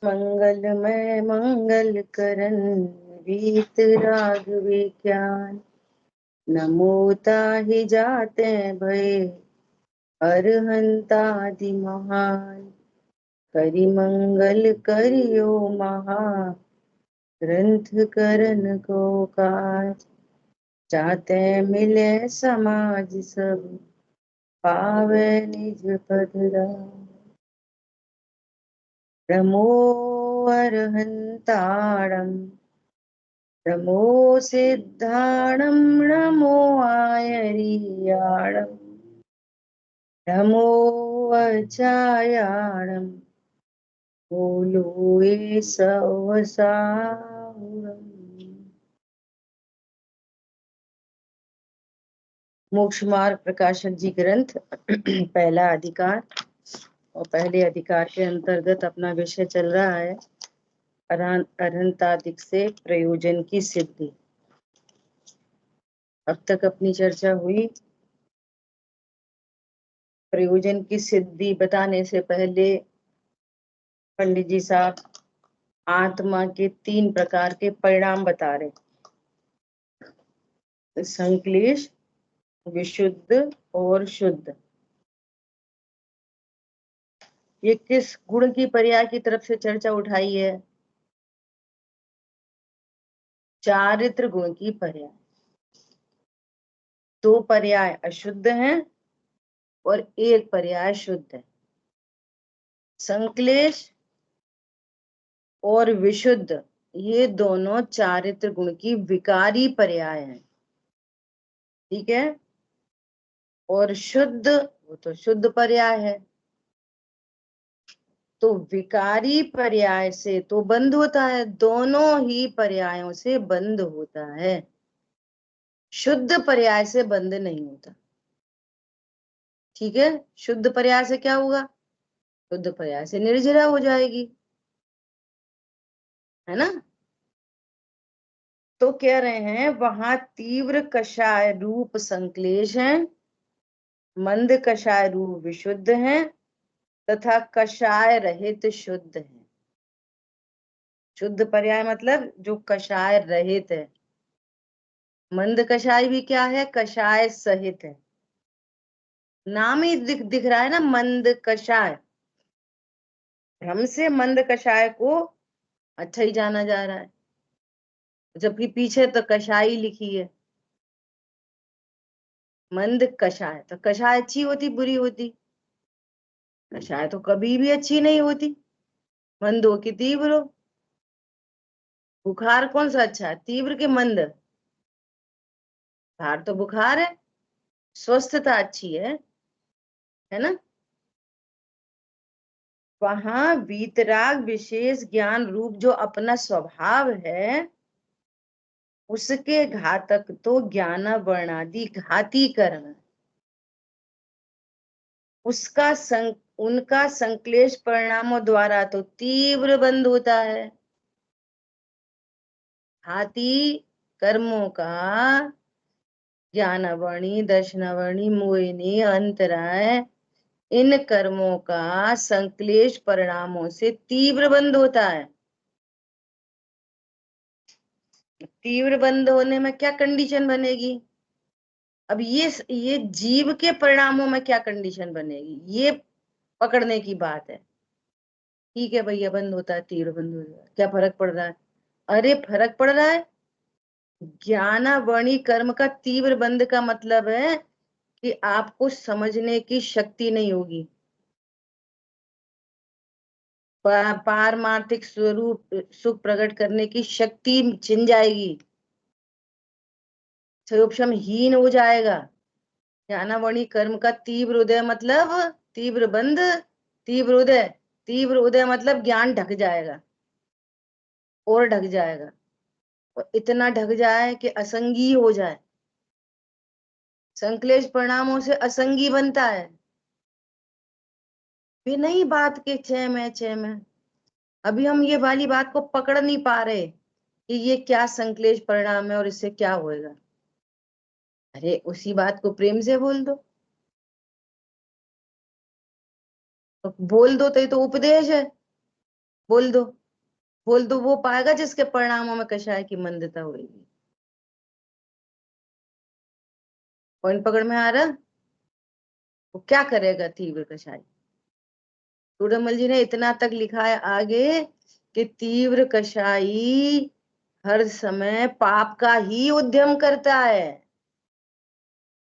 मंगलमय मंगल करन वीत राग विज्ञान। नमो ताहि जाते भय अरहंतादि महान। करि मंगल करियो महा ग्रंथ करन को काज। जाते मिले समाज सब पावे निज पद राज। नमो अरहंताणं नमो सिद्धाणं नमो आयर्याणं नमो अचायाणं बोलो ये सवसाहुरम्। मोक्ष मार्ग प्रकाशक जी ग्रंथ पहला अधिकार, और पहले अधिकार के अंतर्गत अपना विषय चल रहा है अरहंतादिक से प्रयोजन की सिद्धि। अब तक अपनी चर्चा हुई। प्रयोजन की सिद्धि बताने से पहले पंडित जी साहब आत्मा के 3 प्रकार के परिणाम बता रहे, संक्लेश, विशुद्ध और शुद्ध। ये किस गुण की पर्याय की तरफ से चर्चा उठाई है? चारित्र गुण की पर्याय। 2 पर्याय अशुद्ध हैं और 1 पर्याय शुद्ध है। संक्लेश और विशुद्ध ये दोनों चारित्र गुण की विकारी पर्याय हैं, ठीक है। और शुद्ध वो तो शुद्ध पर्याय है। तो विकारी पर्याय से तो बंद होता है, दोनों ही पर्यायों से बंद होता है, शुद्ध पर्याय से बंद नहीं होता, ठीक है। शुद्ध पर्याय से क्या होगा? शुद्ध पर्याय से निर्जरा हो जाएगी, है ना। तो कह रहे हैं वहां तीव्र कषाय रूप संक्लेश है, मंद कषाय रूप विशुद्ध है तथा कषाय रहित शुद्ध है। शुद्ध पर्याय मतलब जो कषाय रहित है। मंद कषाय भी क्या है? कषाय सहित है। नाम ही दिख रहा है ना, मंद कषाय। हमसे मंद कषाय को अच्छा ही जाना जा रहा है, जबकि पीछे तो कषाय लिखी है। मंद कषाय, तो कषाय अच्छी होती बुरी होती? कषाय तो कभी भी अच्छी नहीं होती, मंद हो कि तीव्र हो। बुखार कौन सा अच्छा है, तीव्र के मंद? बुखार तो बुखार है, स्वस्थता अच्छी है ना। वहां वीतराग विशेष ज्ञान रूप जो अपना स्वभाव है, उसके घातक तो ज्ञान वर्णादि घाती कर्म, उसका उनका संक्लेश परिणामों द्वारा तो तीव्र बंद होता है। घाती कर्मों का ज्ञानावर्णी, दर्शनावर्णी, मोहिनी, अंतराय, इन कर्मों का संक्लेश परिणामों से तीव्र बंद होता है। तीव्र बंद होने में क्या कंडीशन बनेगी? अब ये जीव के परिणामों में क्या कंडीशन बनेगी, ये पकड़ने की बात है। ठीक है भैया, बंद होता है, तीव्र बंद हो जाता है, क्या फर्क पड़ रहा है? अरे फर्क पड़ रहा है। ज्ञानावर्णी कर्म का तीव्र बंद का मतलब है कि आपको समझने की शक्ति नहीं होगी, पारमार्थिक स्वरूप सुख प्रकट करने की शक्ति छिन जाएगी, क्षोभक्षम हीन हो जाएगा। ज्ञानावर्णी कर्म का तीव्र उदय मतलब तीव्र बंद, तीव्र उदय, तीव्र उदय मतलब ज्ञान ढक जाएगा और ढक जाएगा, और इतना ढक जाए कि असंगी हो जाए। संक्लेश परिणामों से असंगी बनता है, भी नहीं बात के छह में। अभी हम ये वाली बात को पकड़ नहीं पा रहे कि ये क्या संक्लेश परिणाम है और इससे क्या होएगा। अरे उसी बात को प्रेम से बोल दो, तो बोल दो, तो ये तो उपदेश है। बोल दो, बोल दो, वो पाएगा जिसके परिणामों में कषाय की मंदता होगी। पॉइंट पकड़ में आ रहा? वो क्या करेगा तीव्र कषाय? टूडमल जी ने इतना तक लिखा है आगे कि तीव्र कषायी हर समय पाप का ही उद्यम करता है,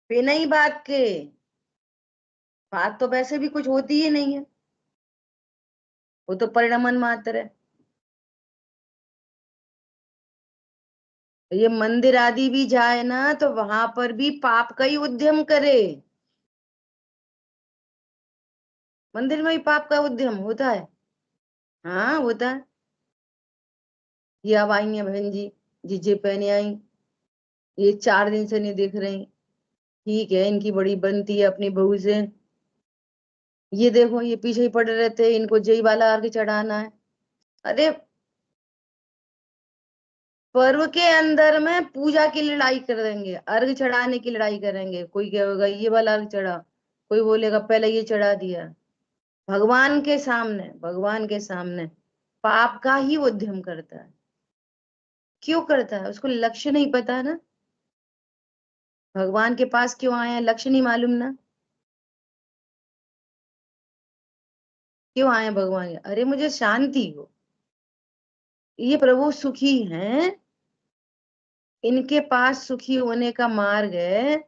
बिना ही बात के। बात तो वैसे भी कुछ होती ही नहीं है, वो तो परिणमन मात्र है। ये मंदिर आदि भी जाए ना तो वहां पर भी पाप का ही उद्यम करे। मंदिर में ही पाप का उद्यम होता है। हाँ होता है। ये अब आई है बहन जी, जीजे पहने आई, ये 4 दिन से नहीं दिख रही। ठीक है, इनकी बड़ी बनती है अपनी बहू से। ये देखो, ये पीछे ही पड़े रहते हैं, इनको जय वाला अर्घ चढ़ाना है। अरे पर्व के अंदर में पूजा की लड़ाई कर देंगे, अर्घ चढ़ाने की लड़ाई करेंगे। कोई कहेगा ये वाला अर्घ चढ़ा, कोई बोलेगा पहले ये चढ़ा दिया। भगवान के सामने, भगवान के सामने पाप का ही उद्यम करता है। क्यों करता है? उसको लक्ष्य नहीं पता ना। भगवान के पास क्यों आए हैं, लक्ष्य नहीं मालूम ना। क्यों आए हैं भगवान? अरे मुझे शांति हो, ये प्रभु सुखी हैं, इनके पास सुखी होने का मार्ग है,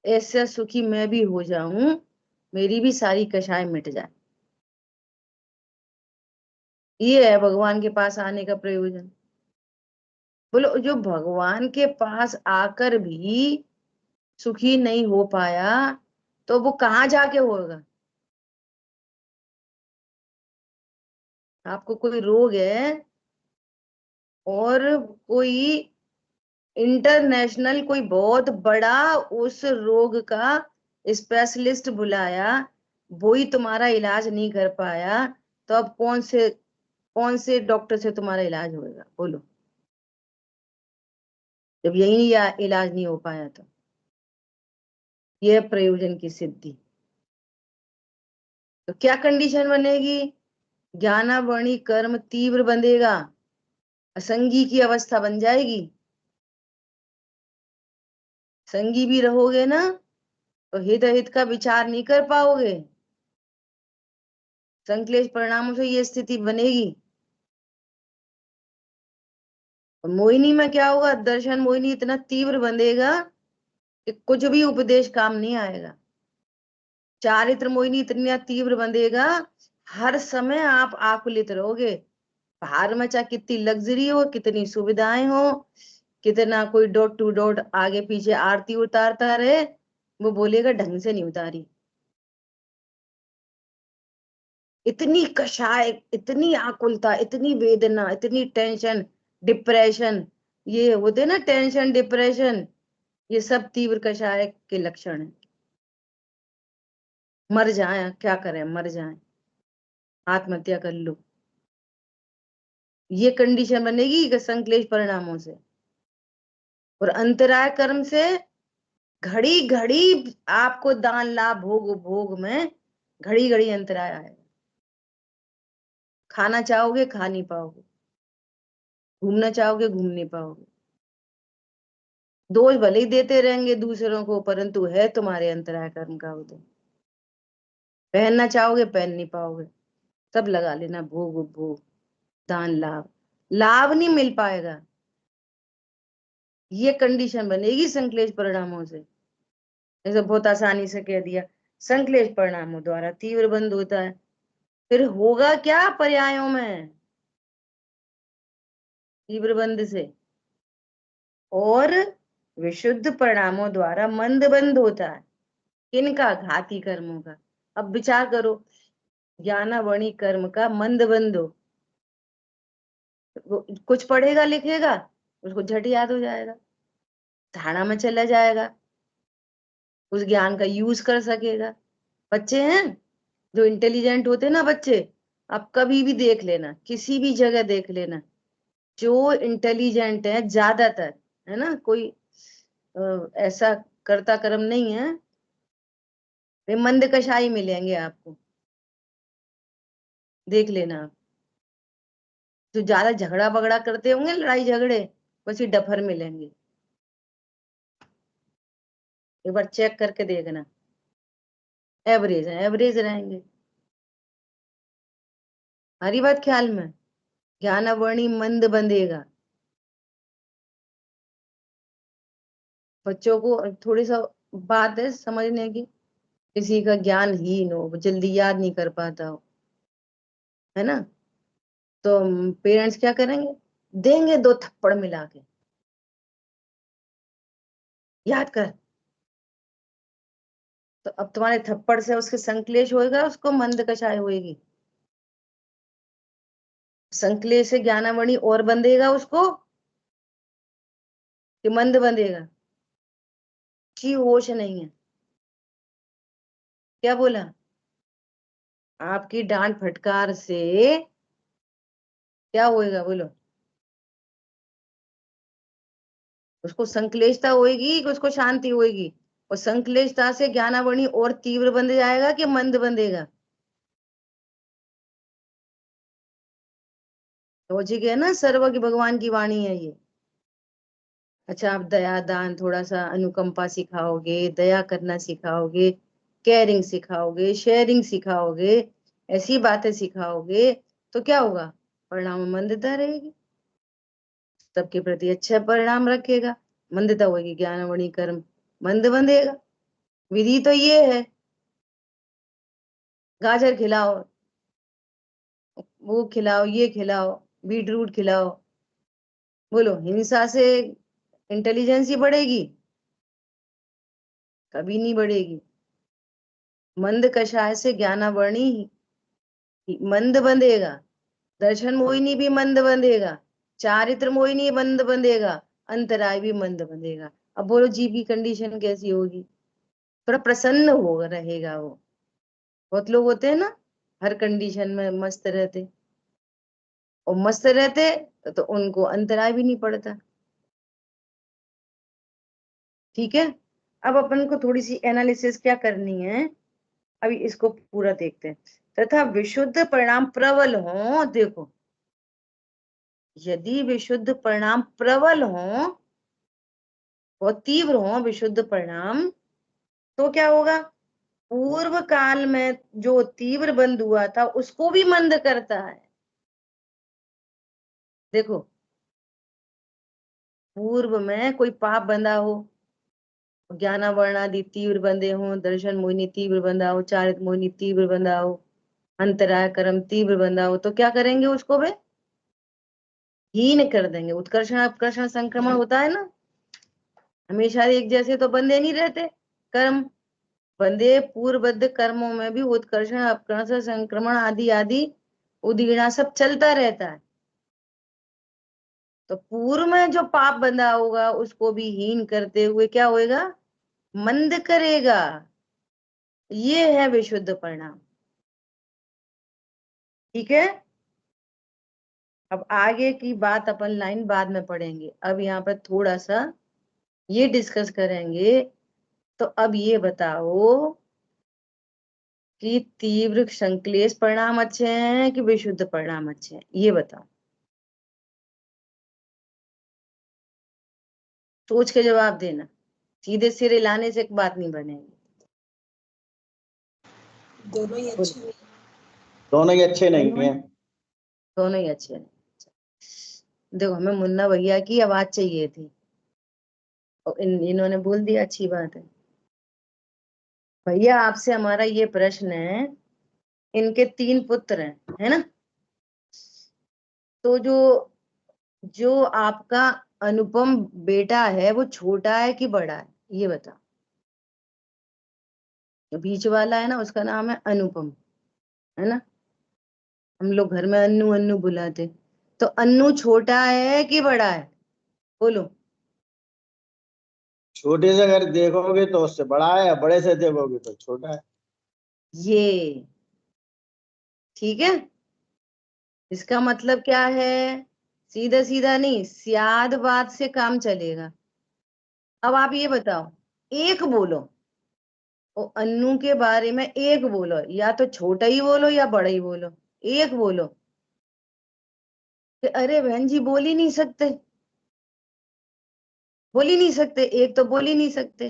ऐसा सुखी मैं भी हो जाऊं, मेरी भी सारी कषाय मिट जाए। ये है भगवान के पास आने का प्रयोजन। बोलो, जो भगवान के पास आकर भी सुखी नहीं हो पाया तो वो कहाँ जाके होगा? आपको कोई रोग है और कोई इंटरनेशनल कोई बहुत बड़ा उस रोग का स्पेशलिस्ट बुलाया, वो ही तुम्हारा इलाज नहीं कर पाया, तो अब कौन से डॉक्टर से तुम्हारा इलाज होगा? बोलो, जब यही इलाज नहीं हो पाया तो। यह प्रयोजन की सिद्धि। तो क्या कंडीशन बनेगी? ज्ञानावरणी कर्म तीव्र बंधेगा, असंगी की अवस्था बन जाएगी। संगी भी रहोगे ना तो हित हित का विचार नहीं कर पाओगे, संकलेश परिणामों से ये स्थिति बनेगी। और मोहिनी में क्या होगा? दर्शन मोहिनी इतना तीव्र बंधेगा कि कुछ भी उपदेश काम नहीं आएगा। चारित्र मोहिनी इतना तीव्र बंधेगा, हर समय आप आकुलित रहोगे। बाहर में चाहे कितनी लग्जरी हो, कितनी सुविधाएं हो, कितना कोई डॉट टू डॉट आगे पीछे आरती उतारता रहे, वो बोलेगा ढंग से नहीं उतारी। इतनी कषाय, इतनी आकुलता, इतनी वेदना, इतनी टेंशन, डिप्रेशन, ये होते ना टेंशन डिप्रेशन, ये सब तीव्र कषाय के लक्षण है। मर जाए, क्या करें, मर जाए, आत्महत्या कर लो, ये कंडीशन बनेगी संकलेश परिणामों से। और अंतराय कर्म से घड़ी घड़ी आपको दान लाभ भोग भोग में घड़ी घड़ी अंतराय आएगा। खाना चाहोगे खा नहीं पाओगे, घूमना चाहोगे घूम नहीं पाओगे। दोष भले ही देते रहेंगे दूसरों को, परंतु है तुम्हारे अंतराय कर्म का उदय। पहनना चाहोगे पहन नहीं पाओगे, सब लगा लेना भोग उपभोग, दान लाभ, लाभ नहीं मिल पाएगा। ये कंडीशन बनेगी संकलेश परिणामों से। ऐसे बहुत आसानी से कह दिया, संकलेश परिणामों द्वारा तीव्र बंध होता है। फिर होगा क्या पर्यायों में? तीव्र बंध से और विशुद्ध परिणामों द्वारा मंद बंध होता है। किनका? घाती कर्मों का। अब विचार करो, ज्ञानावणी कर्म का मंद बंध हो, वो कुछ पढ़ेगा लिखेगा उसको झट याद हो जाएगा, धारणा में चला जाएगा, उस ज्ञान का यूज कर सकेगा। बच्चे हैं जो इंटेलिजेंट होते हैं ना बच्चे, आप कभी भी देख लेना, किसी भी जगह देख लेना, जो इंटेलिजेंट है ज्यादातर, है ना, कोई ऐसा कर्ता कर्म नहीं है, वे मंद कषाई मिलेंगे आपको, देख लेना आप। जो ज्यादा झगड़ा बगड़ा करते होंगे, लड़ाई झगड़े, वैसे डफर मिलेंगे। एक बार चेक करके देखना, एवरेज है, एवरेज रहेंगे। हरी बात ख्याल में। ज्ञानावर्णी मंद बंधेगा। बच्चों को थोड़ी सा बात है समझने की, किसी का ज्ञान हीन हो, जल्दी याद नहीं कर पाता हो, है ना, तो पेरेंट्स क्या करेंगे, देंगे दो थप्पड़ मिला के, याद कर। तो अब तुम्हारे थप्पड़ से उसके संकलेश होएगा, उसको मंद कषाय होएगी। संकलेश से ज्ञानामणि और बंधेगा उसको कि मंद बंधेगा। की होश नहीं है। क्या बोला? आपकी डांट फटकार से क्या होएगा बोलो? उसको संकलेशता होएगी कि उसको शांति होएगी? और संकलेशता से ज्ञानावणी और तीव्र बंध जाएगा कि मंद बंधेगा? लॉजिक है ना, सर्वज्ञ भगवान की वाणी है ये। अच्छा, आप दया दान, थोड़ा सा अनुकंपा सिखाओगे, दया करना सिखाओगे, केयरिंग सिखाओगे, शेयरिंग सिखाओगे, ऐसी बातें सिखाओगे, तो क्या होगा? परिणाम मंदता रहेगी, सबके प्रति अच्छा परिणाम रखेगा। मंदता होगी, ज्ञानवणी कर्म मंद बंधेगा। विधि तो ये है, गाजर खिलाओ, वो खिलाओ, ये खिलाओ, बीट रूट खिलाओ। बोलो, हिंसा से इंटेलिजेंस ही बढ़ेगी? कभी नहीं बढ़ेगी। मंद कषाय से ज्ञानावर्णी मंद बंधेगा, दर्शन मोहिनी भी मंद बंधेगा, चारित्र मोहिनी मंद बंधेगा, अंतराय भी मंद बंधेगा। अब बोलो जीव की कंडीशन कैसी होगी? थोड़ा प्रसन्न हो रहेगा वो। बहुत लोग होते हैं ना, हर कंडीशन में मस्त रहते, और मस्त रहते तो उनको अंतराय भी नहीं पड़ता। ठीक है, अब अपन को थोड़ी सी एनालिसिस क्या करनी है, अभी इसको पूरा देखते हैं। तथा विशुद्ध परिणाम प्रबल हो, देखो, यदि विशुद्ध परिणाम प्रबल हो, बहुत तीव्र हो विशुद्ध परिणाम, तो क्या होगा? पूर्व काल में जो तीव्र बंध हुआ था उसको भी मंद करता है। देखो, पूर्व में कोई पाप बंधा हो, ज्ञानावरणादि तीव्र बंधे हो, दर्शन मोहिनी तीव्र बंधा हो, चारित मोहिनी तीव्र बंधा हो, अंतराय कर्म तीव्र बंधा हो, तो क्या करेंगे उसको वे? हीन कर देंगे। उत्कर्षण अपकर्षण संक्रमण होता है ना, हमेशा एक जैसे तो बंधे नहीं रहते कर्म। बंधे पूर्वबद्ध कर्मों में भी उत्कर्षण अपकर्षण संक्रमण आदि आदि उदीर्णा सब चलता रहता है। तो पूर्व में जो पाप बंधा होगा उसको भी हीन करते हुए क्या होएगा? मंद करेगा। ये है विशुद्ध परिणाम। ठीक है, अब आगे की बात अपन लाइन बाद में पढ़ेंगे, अब यहाँ पर थोड़ा सा ये डिस्कस करेंगे। तो अब ये बताओ कि तीव्र संक्लेश परिणाम अच्छे हैं कि विशुद्ध परिणाम अच्छे हैं, ये बताओ। सोच के जवाब देना, सीधे सिरे लाने से एक बात नहीं बनेगी। दोनों ही अच्छे नहीं। दोनों ही अच्छे नहीं है। दोनों ही अच्छे हैं। देखो, हमें मुन्ना भैया की आवाज चाहिए थी, और इन्होंने बोल दिया, अच्छी बात है। भैया, आपसे हमारा ये प्रश्न है, इनके 3 पुत्र हैं, है ना, तो जो जो आपका अनुपम बेटा है वो छोटा है कि बड़ा है, ये बताओ। जो बीच वाला है ना, उसका नाम है अनुपम, है ना, हम लोग घर में अन्नू अन्नू बुलाते। तो अन्नू छोटा है कि बड़ा है, बोलो। छोटे से अगर देखोगे तो उससे बड़ा है, बड़े से देखोगे तो छोटा है। ये ठीक है, इसका मतलब क्या है? सीधा सीधा नहीं, सियाद बात से काम चलेगा। अब आप ये बताओ, एक बोलो, ओ अन्नू के बारे में एक बोलो, या तो छोटा ही बोलो या बड़ा ही बोलो, एक बोलो। कि अरे बहन जी बोल ही नहीं सकते, बोल ही नहीं सकते, एक तो बोल ही नहीं सकते,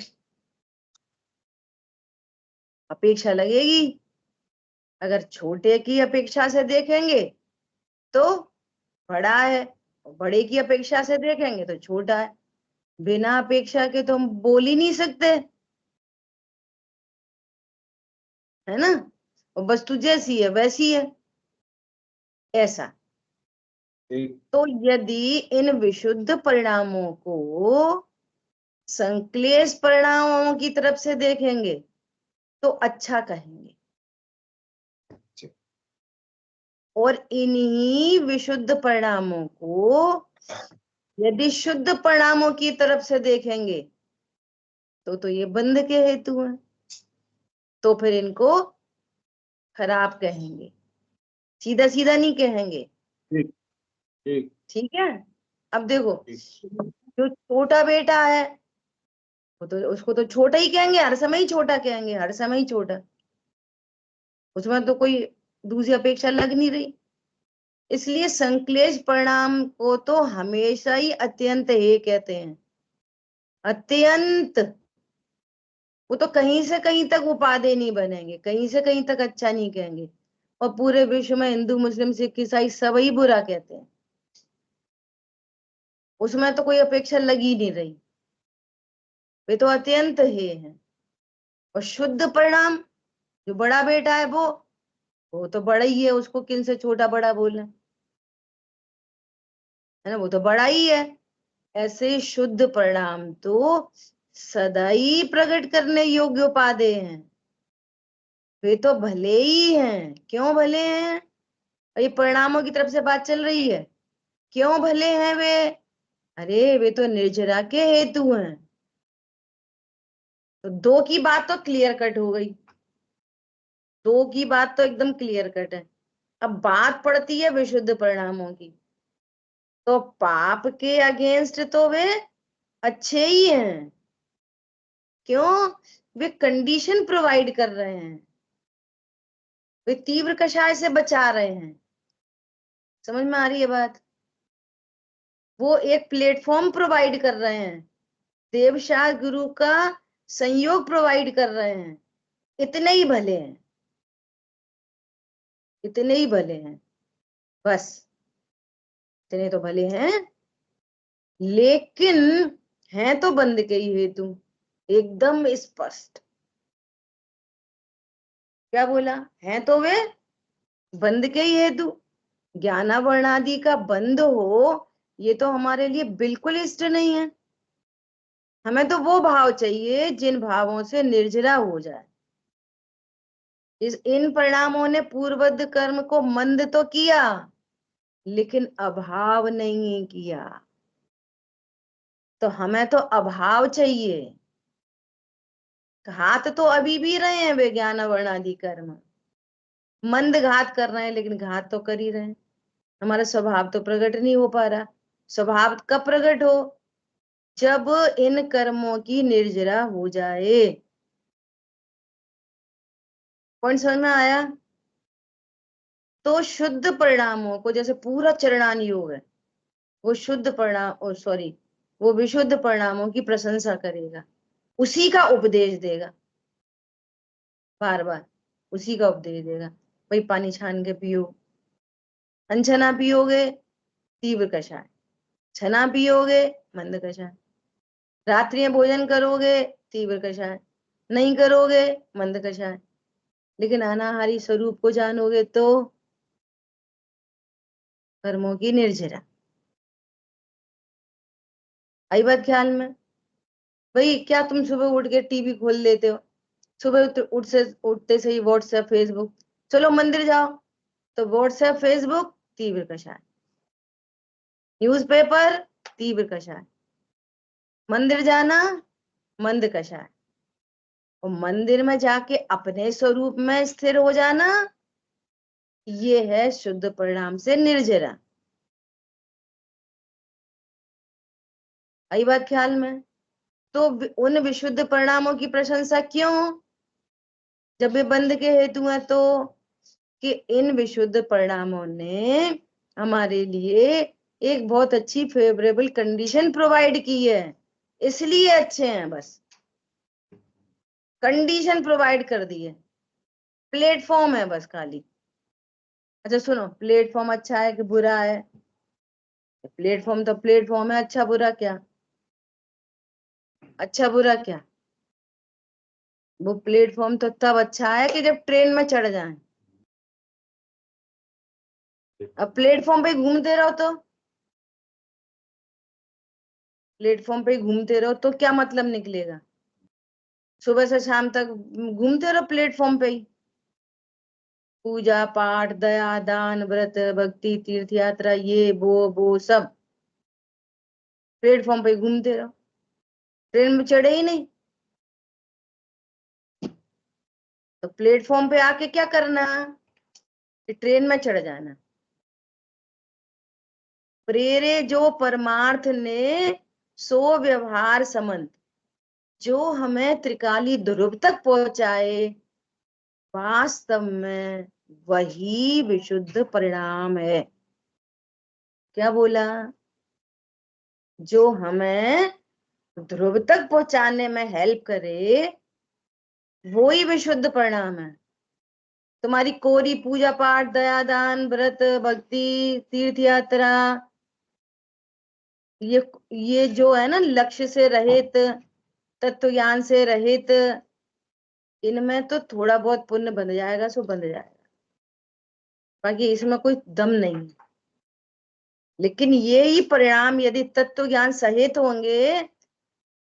अपेक्षा लगेगी। अगर छोटे की अपेक्षा से देखेंगे तो बड़ा है, और बड़े की अपेक्षा से देखेंगे तो छोटा है। बिना अपेक्षा के तो हम बोल ही नहीं सकते, है ना। और वस्तु जैसी है वैसी है, ऐसा। ठीक। तो यदि इन विशुद्ध परिणामों को संक्लेश परिणामों की तरफ से देखेंगे तो अच्छा कहेंगे, और इन्हीं विशुद्ध परिणामों को यदि शुद्ध परिणामों की तरफ से देखेंगे तो ये बंध के हेतु हैं, तो फिर इनको खराब कहेंगे, सीधा सीधा नहीं कहेंगे। ठीक। ठीक। ठीक है। अब देखो, ठीक। जो छोटा बेटा है वो तो उसको तो छोटा ही कहेंगे, हर समय ही छोटा कहेंगे, हर समय ही छोटा, उसमें तो कोई दूसरी अपेक्षा लग नहीं रही। इसलिए संक्लेश परिणाम को तो हमेशा ही अत्यंत हे कहते हैं, अत्यंत। वो तो कहीं से कहीं तक उपादेय नहीं बनेंगे, कहीं से कहीं तक अच्छा नहीं कहेंगे, और पूरे विश्व में हिंदू मुस्लिम सिख ईसाई सब ही बुरा कहते हैं, उसमें तो कोई अपेक्षा लगी नहीं रही, वे तो अत्यंत हे हैं। और शुद्ध परिणाम, जो बड़ा बेटा है वो तो बड़ा ही है, उसको किन से छोटा बड़ा बोलना, है ना, वो तो बड़ा ही है। ऐसे शुद्ध परिणाम तो सदा ही प्रकट करने योग्य उपादेय हैं, वे तो भले ही हैं। क्यों भले हैं? ये परिणामों की तरफ से बात चल रही है, क्यों भले हैं वे? अरे वे तो निर्जरा के हेतु हैं। तो दो की बात तो क्लियर कट हो गई, दो की बात तो एकदम क्लियर कट है। अब बात पड़ती है विशुद्ध परिणामों की, तो पाप के अगेंस्ट तो वे अच्छे ही हैं। क्यों? वे कंडीशन प्रोवाइड कर रहे हैं, वे तीव्र कषाय से बचा रहे हैं। समझ में आ रही है बात? वो एक प्लेटफॉर्म प्रोवाइड कर रहे हैं, देवशाह गुरु का संयोग प्रोवाइड कर रहे हैं। इतने ही भले हैं, इतने ही भले हैं, बस इतने तो भले हैं। लेकिन हैं तो बंद के ही हेतु, एकदम स्पष्ट। क्या बोला? हैं तो वे बंद के ही हेतु। ज्ञानावरण आदि का बंद हो, ये तो हमारे लिए बिल्कुल इष्ट नहीं है। हमें तो वो भाव चाहिए जिन भावों से निर्जरा हो जाए। इन परिणामों ने पूर्ववत कर्म को मंद तो किया, लेकिन अभाव नहीं किया। तो हमें तो अभाव चाहिए। घात तो अभी भी रहे हैं वे ज्ञानावरण आदि कर्म, मंद घात कर रहे हैं, लेकिन घात तो कर ही रहे हैं। हमारा स्वभाव तो प्रकट नहीं हो पा रहा। स्वभाव कब प्रकट हो? जब इन कर्मों की निर्जरा हो जाए। पॉइंट समझ में आया? तो शुद्ध परिणामों को, जैसे पूरा चरणान योग है, वो शुद्ध परिणाम, ओ सॉरी, वो विशुद्ध परिणामों की प्रशंसा करेगा, उसी का उपदेश देगा, बार बार उसी का उपदेश देगा। भाई पानी छान के पियो, अनछना पियोगे तीव्र कषाय, छना पियोगे मंद कषाय, रात्रि में भोजन करोगे तीव्र कषाय, नहीं करोगे मंद कषाय, लेकिन अनाहारी स्वरूप को जानोगे तो कर्मों की निर्जरा। आई बात ख्याल में? भाई क्या तुम सुबह उठ के टीवी खोल लेते हो, सुबह उठते से ही व्हाट्सएप फेसबुक, चलो मंदिर जाओ तो व्हाट्सएप फेसबुक तीव्र कषाय, न्यूज़पेपर तीव्र कषाय, मंदिर जाना मंद कषाय, और मंदिर में जाके अपने स्वरूप में स्थिर हो जाना, ये है शुद्ध परिणाम से निर्जरा। आई बात ख्याल में? तो उन विशुद्ध परिणामों की प्रशंसा क्यों, जब वे बंध के हेतु हैं तो? कि इन विशुद्ध परिणामों ने हमारे लिए एक बहुत अच्छी फेवरेबल कंडीशन प्रोवाइड की है, इसलिए अच्छे हैं। बस कंडीशन प्रोवाइड कर दी है, प्लेटफॉर्म है बस खाली। अच्छा सुनो, प्लेटफॉर्म अच्छा है कि बुरा है? प्लेटफॉर्म तो प्लेटफॉर्म है, अच्छा बुरा क्या? अच्छा बुरा क्या? वो प्लेटफॉर्म तो तब अच्छा है कि जब ट्रेन में चढ़ जाए। अब प्लेटफॉर्म पे घूमते रहो तो, प्लेटफॉर्म पे घूमते रहो तो क्या मतलब निकलेगा? सुबह से शाम तक घूमते रहो प्लेटफॉर्म पे ही, पूजा पाठ दया दान व्रत भक्ति तीर्थ यात्रा ये वो सब प्लेटफॉर्म पे घूमते रहो, ट्रेन में चढ़े ही नहीं। तो प्लेटफॉर्म पे आके क्या करना कि ट्रेन में चढ़ जाना। प्रेरे जो परमार्थ ने सो व्यवहार संबंध, जो हमें त्रिकाली ध्रुव तक पहुंचाए, वास्तव में वही विशुद्ध परिणाम है। क्या बोला? जो हमें ध्रुव तक पहुंचाने में हेल्प करे, वो ही विशुद्ध परिणाम है। तुम्हारी कोरी पूजा पाठ दया दान व्रत भक्ति तीर्थ यात्रा, ये जो है ना लक्ष्य से रहित, तत्व ज्ञान से रहित, इनमें तो थोड़ा बहुत पुण्य बन जाएगा सो बन जाएगा, बाकी इसमें कोई दम नहीं है। लेकिन ये ही परिणाम यदि तत्व ज्ञान सहित होंगे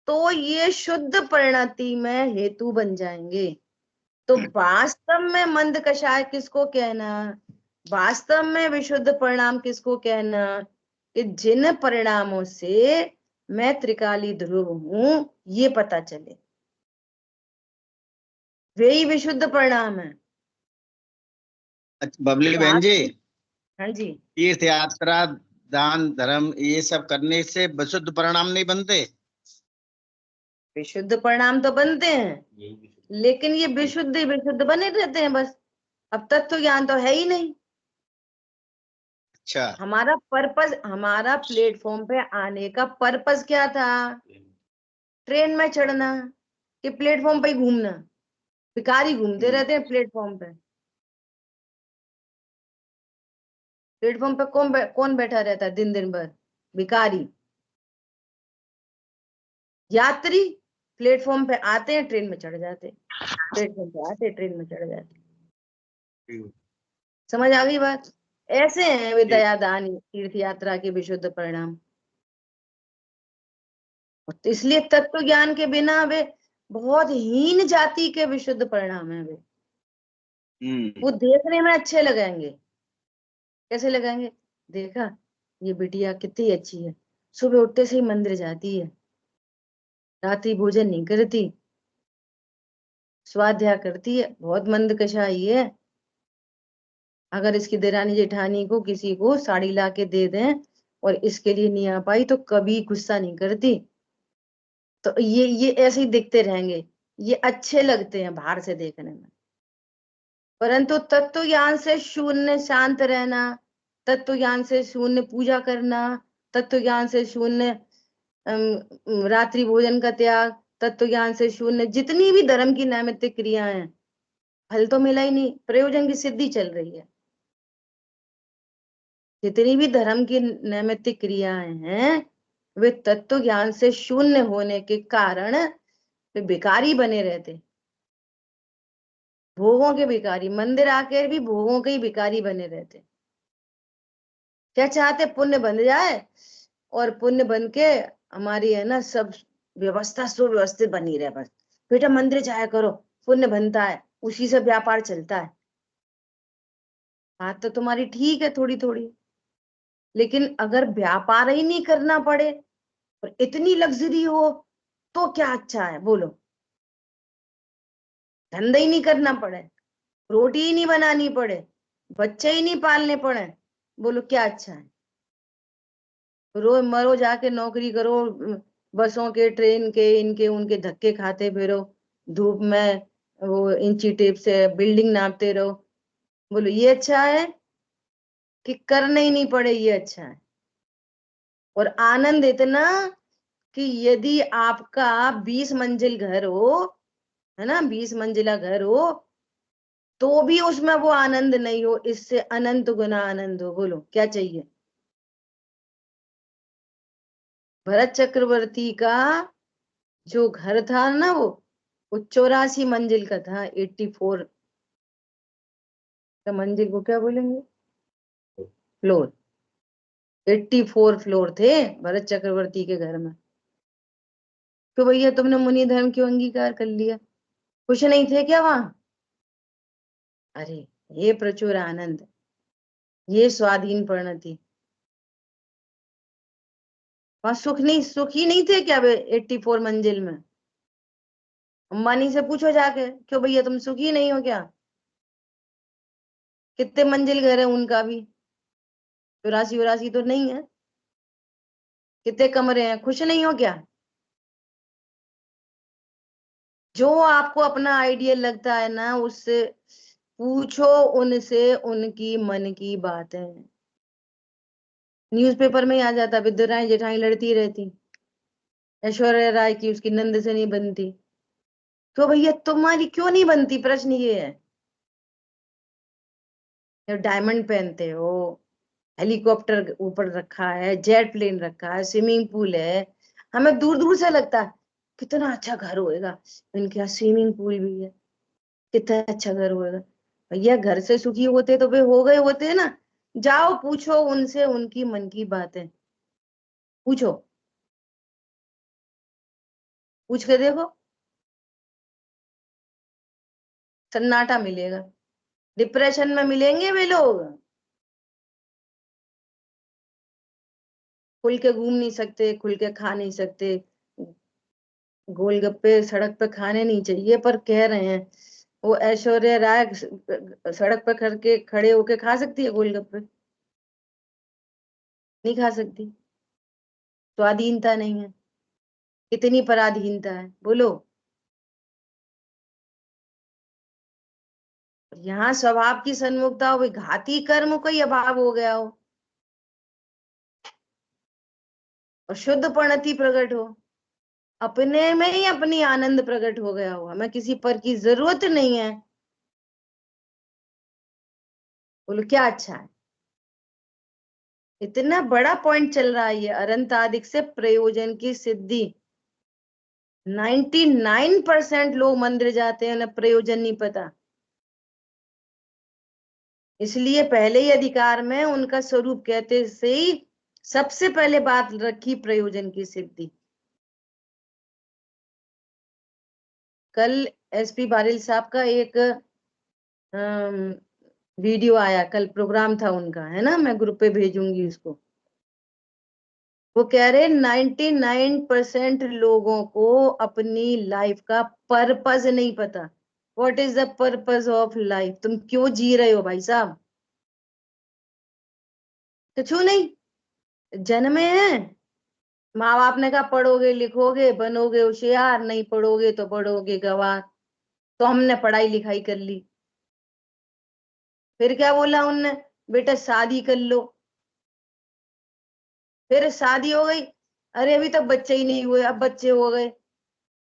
तो ये शुद्ध परिणति में हेतु बन जाएंगे। तो वास्तव में मंद कषाय किसको कहना, वास्तव में विशुद्ध परिणाम किसको कहना, कि जिन परिणामों से मैं त्रिकाली ध्रुव हूं ये पता चले, वे ही विशुद्ध परिणाम है। अच्छा बबली बहन जी, हाँ जी, तीर्थ यात्रा दान धर्म ये सब करने से विशुद्ध परिणाम नहीं बनते? विशुद्ध परिणाम तो बनते हैं, लेकिन ये विशुद्ध ही विशुद्ध बने रहते हैं बस। अब तत्व ज्ञान तो है ही नहीं। अच्छा। हमारा पर्पस, हमारा प्लेटफॉर्म पे आने का पर्पस क्या था? ट्रेन में चढ़ना कि प्लेटफॉर्म पे ही घूमना? भिखारी घूमते रहते हैं प्लेटफॉर्म पे। प्लेटफॉर्म पे कौन बैठा रहता है दिन दिन भर? भिखारी। यात्री प्लेटफॉर्म पे आते हैं ट्रेन में चढ़ जाते, प्लेटफॉर्म पे आते ट्रेन में चढ़ जाते। समझ आ गई बात? ऐसे हैं वे दया दान तीर्थ यात्रा के विशुद्ध परिणाम। तो इसलिए तत्व ज्ञान के बिना वे बहुत हीन जाति के विशुद्ध परिणाम है वे। वो देखने में अच्छे लगेंगे। कैसे लगेंगे? देखा, ये बिटिया कितनी अच्छी है, सुबह उठते से ही मंदिर जाती है, रात्रि भोजन नहीं करती, स्वाध्याय करती है, बहुत मंद कषाई है। अगर इसकी देरानी जेठानी को किसी को साड़ी ला के दे दें और इसके लिए नहीं आ पाई तो कभी गुस्सा नहीं करती। तो ये ऐसे ही दिखते रहेंगे, ये अच्छे लगते हैं बाहर से देखने में। परंतु तत्व ज्ञान से शून्य शांत रहना, तत्व ज्ञान से शून्य पूजा करना, तत्व ज्ञान से शून्य रात्रि भोजन का त्याग, तत्व ज्ञान से शून्य जितनी भी धर्म की नैमित्तिक क्रियाएं हैं, फल तो मिला ही नहीं, प्रयोजन की सिद्धि चल रही है। जितनी भी धर्म की नैमित्तिक क्रियाएं हैं वे तत्व ज्ञान से शून्य होने के कारण वे भिखारी बने रहते, भोगों के भिखारी, मंदिर आकर भी भोगों के ही भिखारी बने रहते। क्या चाहते? पुण्य बन जाए, और पुण्य बन के हमारी है ना सब व्यवस्था सुव्यवस्थित बनी रहे। बस बेटा मंदिर जाया करो, पुण्य बनता है, उसी से व्यापार चलता है। बात तो तुम्हारी ठीक है थोड़ी थोड़ी, लेकिन अगर व्यापार ही नहीं करना पड़े और इतनी लग्जरी हो तो क्या अच्छा है बोलो? धंधा ही नहीं करना पड़े, रोटी ही नहीं बनानी पड़े, बच्चे ही नहीं पालने पड़े, बोलो क्या अच्छा है? रोज मरो जाके नौकरी करो, बसों के ट्रेन के इनके उनके धक्के खाते फिरो, धूप में वो इंची टेप से बिल्डिंग नापते रहो, बोलो ये अच्छा है? कि करना ही नहीं पड़े, ये अच्छा है। और आनंद इतना कि यदि आपका 20 मंजिल घर हो, है ना, 20 मंजिला घर हो, तो भी उसमें वो आनंद नहीं हो, इससे अनंत गुना आनंद हो। बोलो क्या चाहिए? भरत चक्रवर्ती का जो घर था ना, वो 84 मंजिल का था। 84 का मंजिल को क्या बोलेंगे? फ्लोर। 84 फ्लोर थे भरत चक्रवर्ती के घर में। तो भैया तुमने मुनि धर्म क्यों अंगीकार कर लिया? खुश नहीं थे क्या वहां? अरे ये प्रचुर आनंद, ये स्वाधीन प्रणति। वहां सुख ही नहीं थे क्या 84 मंजिल में? अंबानी से पूछो जाके, क्यों भैया तुम सुखी नहीं हो क्या? कितने मंजिल घर है उनका भी? 84 तो नहीं है। कितने कमरे हैं? खुश नहीं हो क्या? जो आपको अपना आइडियल लगता है ना, उससे पूछो, उनसे उनकी मन की बातें। न्यूज़पेपर में ही आ जाता, विद्युराय जेठानी लड़ती रहती, ऐश्वर्या राय की उसकी नंद से नहीं बनती। क्यों भैया तुम्हारी क्यों नहीं बनती? प्रश्न ये है। जब डायमंड पहनते हो, हेलीकॉप्टर ऊपर रखा है, जेट प्लेन रखा है, स्विमिंग पूल है, हमें दूर दूर से लगता है कितना अच्छा घर होएगा, इनके यहाँ स्विमिंग पूल भी है, कितना अच्छा घर होएगा। भैया घर से सुखी होते तो वे हो गए होते ना। जाओ पूछो उनसे उनकी मन की बातें, पूछो, पूछ के देखो, सन्नाटा मिलेगा। डिप्रेशन में मिलेंगे वे लोग, खुल के घूम नहीं सकते, खुल के खा नहीं सकते, गोलगप्पे सड़क पे खाने नहीं चाहिए पर कह रहे हैं। वो ऐश्वर्या राय सड़क पे करके खड़े होके खा सकती है गोलगप्पे? नहीं खा सकती। स्वाधीनता नहीं है, कितनी पराधीनता है बोलो। यहाँ स्वभाव की सन्मुखता हो, घाती कर्म का ही अभाव हो गया हो, और शुद्ध प्रणति प्रकट हो, अपने में ही अपनी आनंद प्रकट हो गया हो, हमें किसी पर की जरूरत नहीं है। बोलो क्या अच्छा है? इतना बड़ा पॉइंट चल रहा है ये, अरंतादिक से प्रयोजन की सिद्धि। 99% लोग मंदिर जाते हैं, उन्हें प्रयोजन नहीं पता, इसलिए पहले ही अधिकार में उनका स्वरूप कहते से ही सबसे पहले बात रखी प्रयोजन की सिद्धि। कल एसपी बारिल साहब का एक वीडियो आया, कल प्रोग्राम था उनका, है ना, मैं ग्रुप पे भेजूंगी उसको। वो कह रहे 99% लोगों को अपनी लाइफ का पर्पस नहीं पता। What is the purpose of life? तुम क्यों जी रहे हो भाई साहब? कुछ नहीं, जन्मे हैं, माँ बाप ने कहा पढ़ोगे लिखोगे बनोगे होशियार, नहीं पढ़ोगे तो पढ़ोगे गवार, तो हमने पढ़ाई लिखाई कर ली। फिर क्या बोला उनने? बेटा शादी कर लो। फिर शादी हो गई, अरे अभी तक बच्चे ही नहीं हुए, अब बच्चे हो गए।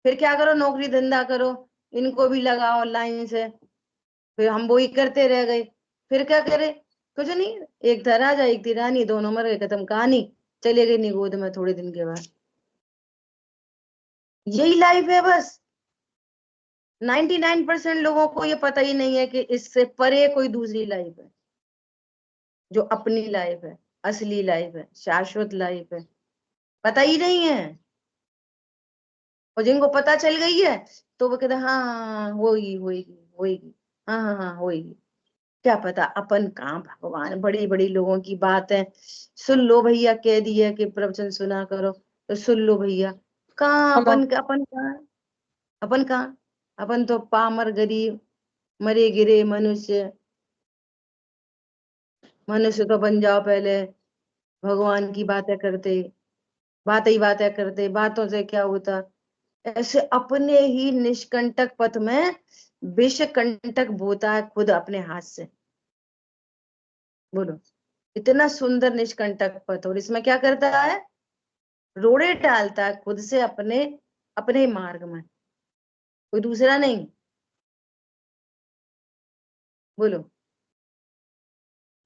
फिर क्या करो? नौकरी धंधा करो, इनको भी लगाओ लाइन से। फिर हम वो ही करते रह गए। फिर क्या करे? कुछ नहीं, एक था राजा एक थी रानी, दोनों मर गए, खत्म कहानी। चले गए निगोद में थोड़े दिन के बाद। यही लाइफ है बस। 99% लोगों को ये पता ही नहीं है कि इससे परे कोई दूसरी लाइफ है, जो अपनी लाइफ है, असली लाइफ है, शाश्वत लाइफ है, पता ही नहीं है। और जिनको पता चल गई है तो वो कहते हैं, हाँ हाँ हाँ, होगी होगी होगी, हाँ हाँ हाँ होगी। क्या पता अपन कहाँ, भगवान, बड़ी बड़ी लोगों की बात है। सुन लो भैया, कह दिया कि प्रवचन सुना करो तो सुन लो भैया। कहाँ हेलो। अपन कहाँ, अपन कहाँ, अपन तो पामर गरीब मरे गिरे मनुष्य। मनुष्य तो बन जाओ पहले, भगवान की बातें करते, बातें ही बातें करते, बातों से क्या होता। ऐसे अपने ही निष्कंटक पथ में विष कंटक बोता है खुद अपने हाथ से। बोलो इतना सुंदर निष्कंटक पथ, और इसमें क्या करता है, रोड़े डालता है खुद से अपने अपने मार्ग में, कोई दूसरा नहीं। बोलो।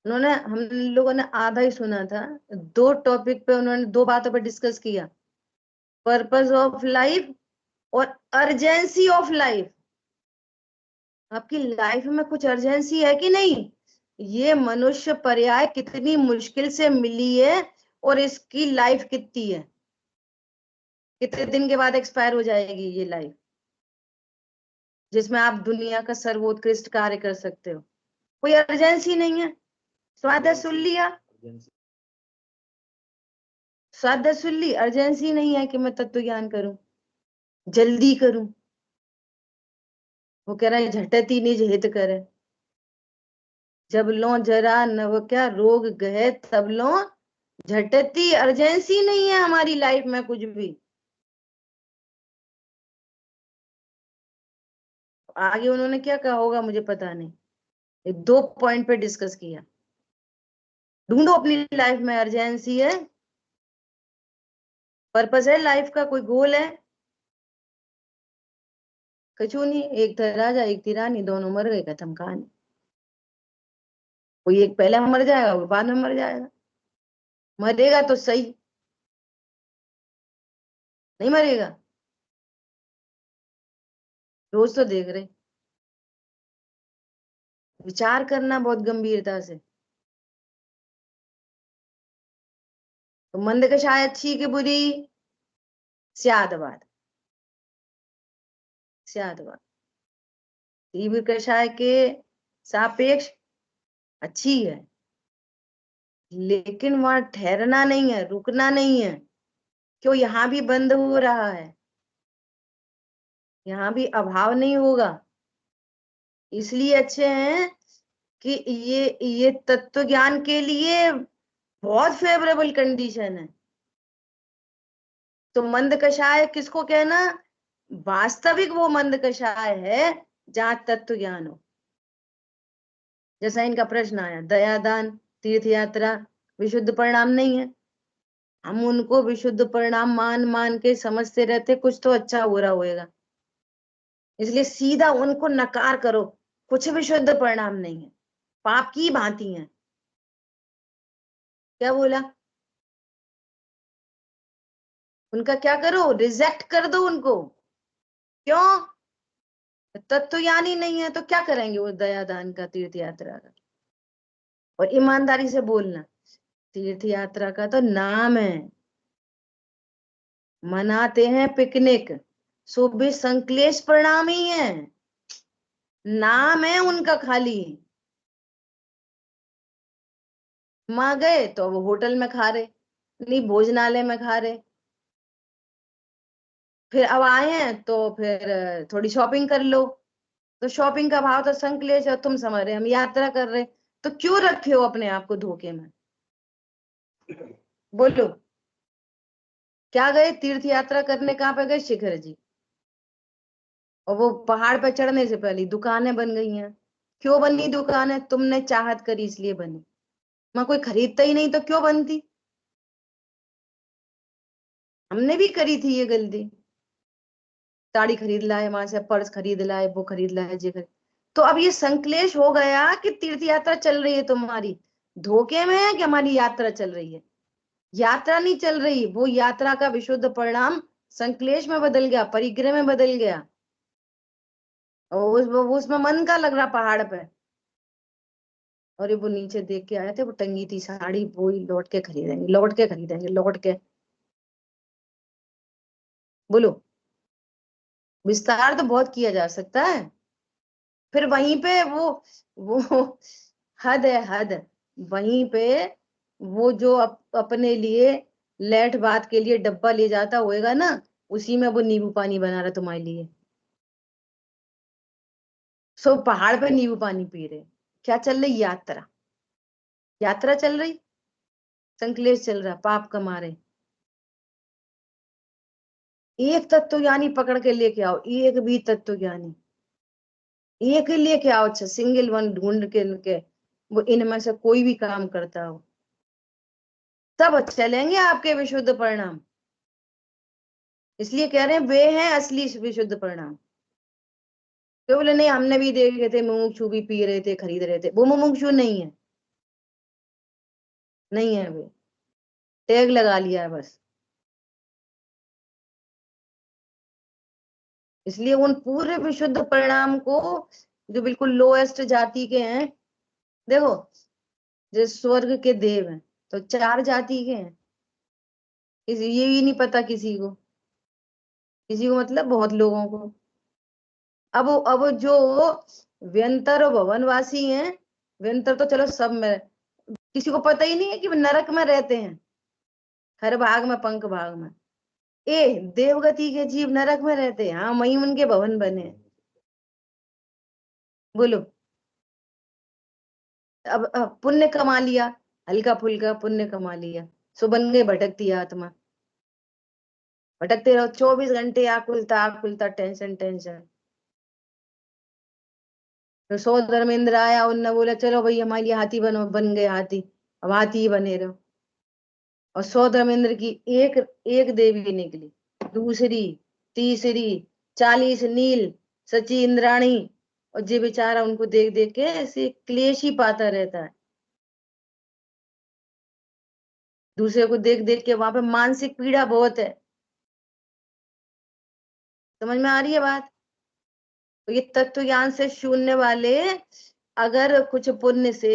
उन्होंने, हम लोगों ने आधा ही सुना था, दो टॉपिक पे उन्होंने दो बातों पर डिस्कस किया, पर्पस ऑफ लाइफ और अर्जेंसी ऑफ लाइफ। आपकी लाइफ में कुछ अर्जेंसी है कि नहीं, ये मनुष्य पर्याय कितनी मुश्किल से मिली है, और इसकी लाइफ कितनी है, कितने दिन के बाद एक्सपायर हो जाएगी ये लाइफ, जिसमें आप दुनिया का सर्वोत्कृष्ट कार्य कर सकते हो। कोई अर्जेंसी नहीं है। स्वाद है सुन लिया, स्वाद है सुन ली, अर्जेंसी नहीं है कि मैं तत्व ज्ञान करूं, जल्दी करूं। वो कह रहा है झटती निज हित करे, जब लो जरा नव क्या रोग गए तब लो झटती। अर्जेंसी नहीं है हमारी लाइफ में कुछ भी। आगे उन्होंने क्या कहा होगा मुझे पता नहीं, ये दो पॉइंट पे डिस्कस किया। ढूंढो अपनी लाइफ में अर्जेंसी है, पर्पस है लाइफ का, कोई गोल है, कछु नहीं। एक था राजा एक थी रानी, दोनों मर गए, खत्म कहानी। कोई एक पहले मर जाएगा, वो बाद में मर जाएगा। मरेगा तो सही, नहीं मरेगा। रोज तो देख रहे, विचार करना बहुत गंभीरता से। तो मंद कषाय अच्छी कि बुरी, स्यादवाद, स्यादवाद। तीव्र कषाय के सापेक्ष अच्छी है, लेकिन वहां ठहरना नहीं है, रुकना नहीं है। क्यों, यहां भी बंद हो रहा है, यहाँ भी अभाव नहीं होगा। इसलिए अच्छे हैं कि ये तत्व ज्ञान के लिए बहुत फेवरेबल कंडीशन है। तो मंद कषाय किसको कहना, वास्तविक वो मंद कषाय है जहां तत्व ज्ञान हो। जैसा इनका प्रश्न आया, दया दान तीर्थ यात्रा विशुद्ध परिणाम नहीं है, हम उनको विशुद्ध परिणाम मान मान के समझते रहते कुछ तो अच्छा हो रहा होगा, इसलिए सीधा उनको नकार करो, कुछ विशुद्ध परिणाम नहीं है, पाप की भांति है। क्या बोला, उनका क्या करो, रिजेक्ट कर दो उनको। क्यों, तत्व ज्ञानी नहीं है तो क्या करेंगे वो दया दान का तीर्थ यात्रा का। और ईमानदारी से बोलना, तीर्थ यात्रा का तो नाम है, मनाते हैं पिकनिक, सो भी संक्लेश परिणाम ही है, नाम है उनका खाली। वहां गए तो वो होटल में खा रहे, नहीं भोजनालय में खा रहे, फिर अब आए हैं तो फिर थोड़ी शॉपिंग कर लो, तो शॉपिंग का भाव तो संक्लेश है, तुम समझ रहे हम यात्रा कर रहे, तो क्यों रखे हो अपने आप को धोखे में। बोलो, क्या गए तीर्थ यात्रा करने, कहाँ पे गए, शिखर जी, और वो पहाड़ पे चढ़ने से पहले दुकानें बन गई हैं। क्यों बनी दुकानें, तुमने चाहत करी इसलिए बनी, वहां कोई खरीदता ही नहीं तो क्यों बनती। हमने भी करी थी ये गलती, साड़ी खरीद लाए, वहां से पर्स खरीद लाए, वो खरीद लाए, ये खरीद। तो अब ये संक्लेश हो गया कि तीर्थ यात्रा चल रही है तुम्हारी, धोखे में है कि हमारी यात्रा चल रही है। यात्रा नहीं चल रही, वो यात्रा का विशुद्ध परिणाम संक्लेश में बदल गया, परिग्रह में बदल गया, और उसमें मन का लग रहा पहाड़ पे। और ये वो नीचे देख के आए थे, वो टंगी थी साड़ी, वो ही लौट के खरीदेंगे, लौट के खरीदेंगे, लौट के। बोलो, विस्तार तो बहुत किया जा सकता है, फिर वहीं पे वो हद है, हद। वहीं पे वो जो अपने लिए लेट बात के लिए डब्बा ले जाता होएगा ना, उसी में वो नींबू पानी बना रहा तुम्हारे लिए। सो पहाड़ पे नींबू पानी पी रहे, क्या चल रही, यात्रा, यात्रा चल रही, संकलेश चल रहा, पाप कमा रहे। एक तत्व ज्ञानी पकड़ के लेके आओ, एक भी तत्व ज्ञानी, एक ही लेके आओ, अच्छा सिंगल वन ढूंढ के इनके, वो इनमें से कोई भी काम करता हो, तब चलेंगे आपके विशुद्ध परिणाम। इसलिए कह रहे हैं वे हैं असली विशुद्ध परिणाम। तो बोले नहीं, हमने भी देखे थे मुमुक्षु भी पी रहे थे, खरीद रहे थे। वो मुमुक्षु नहीं है, नहीं है, वे टैग लगा लिया है बस। इसलिए उन पूरे विशुद्ध परिणाम को, जो बिल्कुल लोएस्ट जाति के हैं, देखो जो स्वर्ग के देव हैं तो 4 जाति के हैं। ये भी नहीं पता किसी को, किसी को मतलब बहुत लोगों को। अब जो व्यंतर और भवनवासी हैं, व्यंतर तो चलो सब में, किसी को पता ही नहीं है कि वे नरक में रहते हैं, हर भाग में, पंख भाग में। ए देवगति के जीव नरक में रहते हैं, हाँ वहीं उनके भवन बने हैं। बोलो, अब पुण्य कमा लिया, हल्का फुल्का पुण्य कमा लिया, सो बन गए भटकती आत्मा। भटकते रहो 24 घंटे, आकुलता आकुलता, टेंशन टेंशन। तो सो धर्मेंद्र आया, उनने बोला चलो भाई हमारे लिए हाथी बनो, बन गए हाथी, अब हाथी ही बने रहो। और 100 धर्मेंद्र की एक एक देवी निकली, दूसरी, तीसरी, 40 नील, सची इंद्राणी। और जे बेचारा उनको देख देख के ऐसे क्लेश ही पाता रहता है, दूसरे को देख देख के। वहां पे मानसिक पीड़ा बहुत है। समझ में आ रही है बात? तो ये तत्व ज्ञान से शून्य वाले अगर कुछ पुण्य से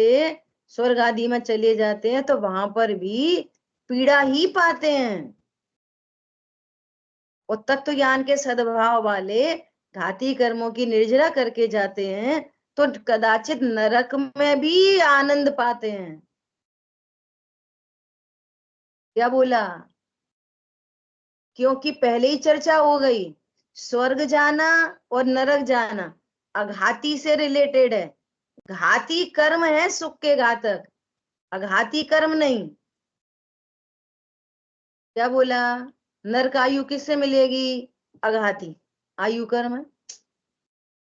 स्वर्ग आदि में चले जाते हैं तो वहां पर भी पीड़ा ही पाते हैं। और तत्व ज्ञान के सद्भाव वाले घाती कर्मों की निर्जरा करके जाते हैं तो कदाचित नरक में भी आनंद पाते हैं। क्या बोला? क्योंकि पहले ही चर्चा हो गई, स्वर्ग जाना और नरक जाना अघाती से रिलेटेड है। घाती कर्म है सुख के घातक, अघाती कर्म नहीं। क्या बोला? नरक आयु किससे मिलेगी? अघाती आयु कर्म है।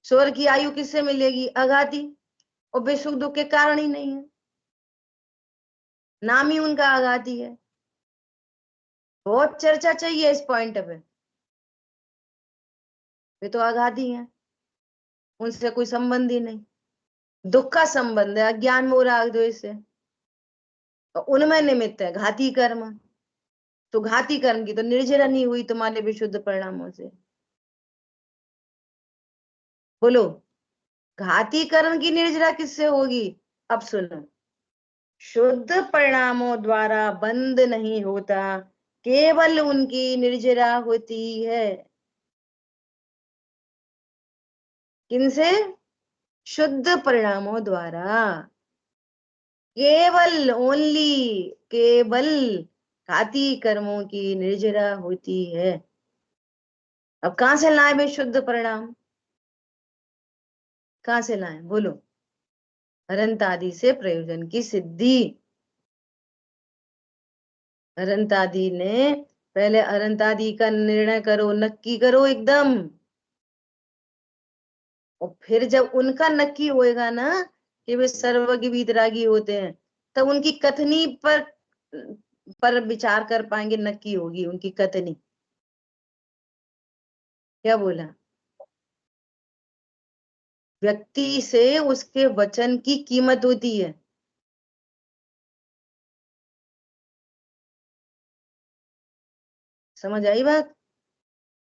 स्वर्ग की आयु किससे मिलेगी? अघाती। और वे सुख दुख के कारण ही नहीं है, नाम ही उनका आघाती है। बहुत चर्चा चाहिए इस पॉइंट पे। वे तो आघाती हैं, उनसे कोई संबंध ही नहीं। दुख का संबंध है अज्ञान मोह राग द्वेष से, तो उनमें निमित्त है घाती कर्म। तो घाती कर्म की तो निर्जरा नहीं हुई तुम्हारे विशुद्ध परिणामों से। बोलो, घाती कर्म की निर्जरा किससे होगी? अब सुनो, शुद्ध परिणामों द्वारा बंद नहीं होता, केवल उनकी निर्जरा होती है। किनसे? शुद्ध परिणामों द्वारा, केवल ओनली, केवल घाती कर्मों की निर्जरा होती है। अब कहां से लाए वे शुद्ध परिणाम? कहां से लाए बोलो? अनंत आदि से प्रयोजन की सिद्धि। अनंत आदि ने, पहले अनंत आदि का निर्णय करो, नक्की करो एकदम। और फिर जब उनका नक्की होएगा ना कि वे सर्वज्ञ वीतरागी होते हैं, तब उनकी कथनी पर विचार कर पाएंगे, नक्की होगी उनकी कथनी। क्या बोला? व्यक्ति से उसके वचन की कीमत होती है। समझ आई बात?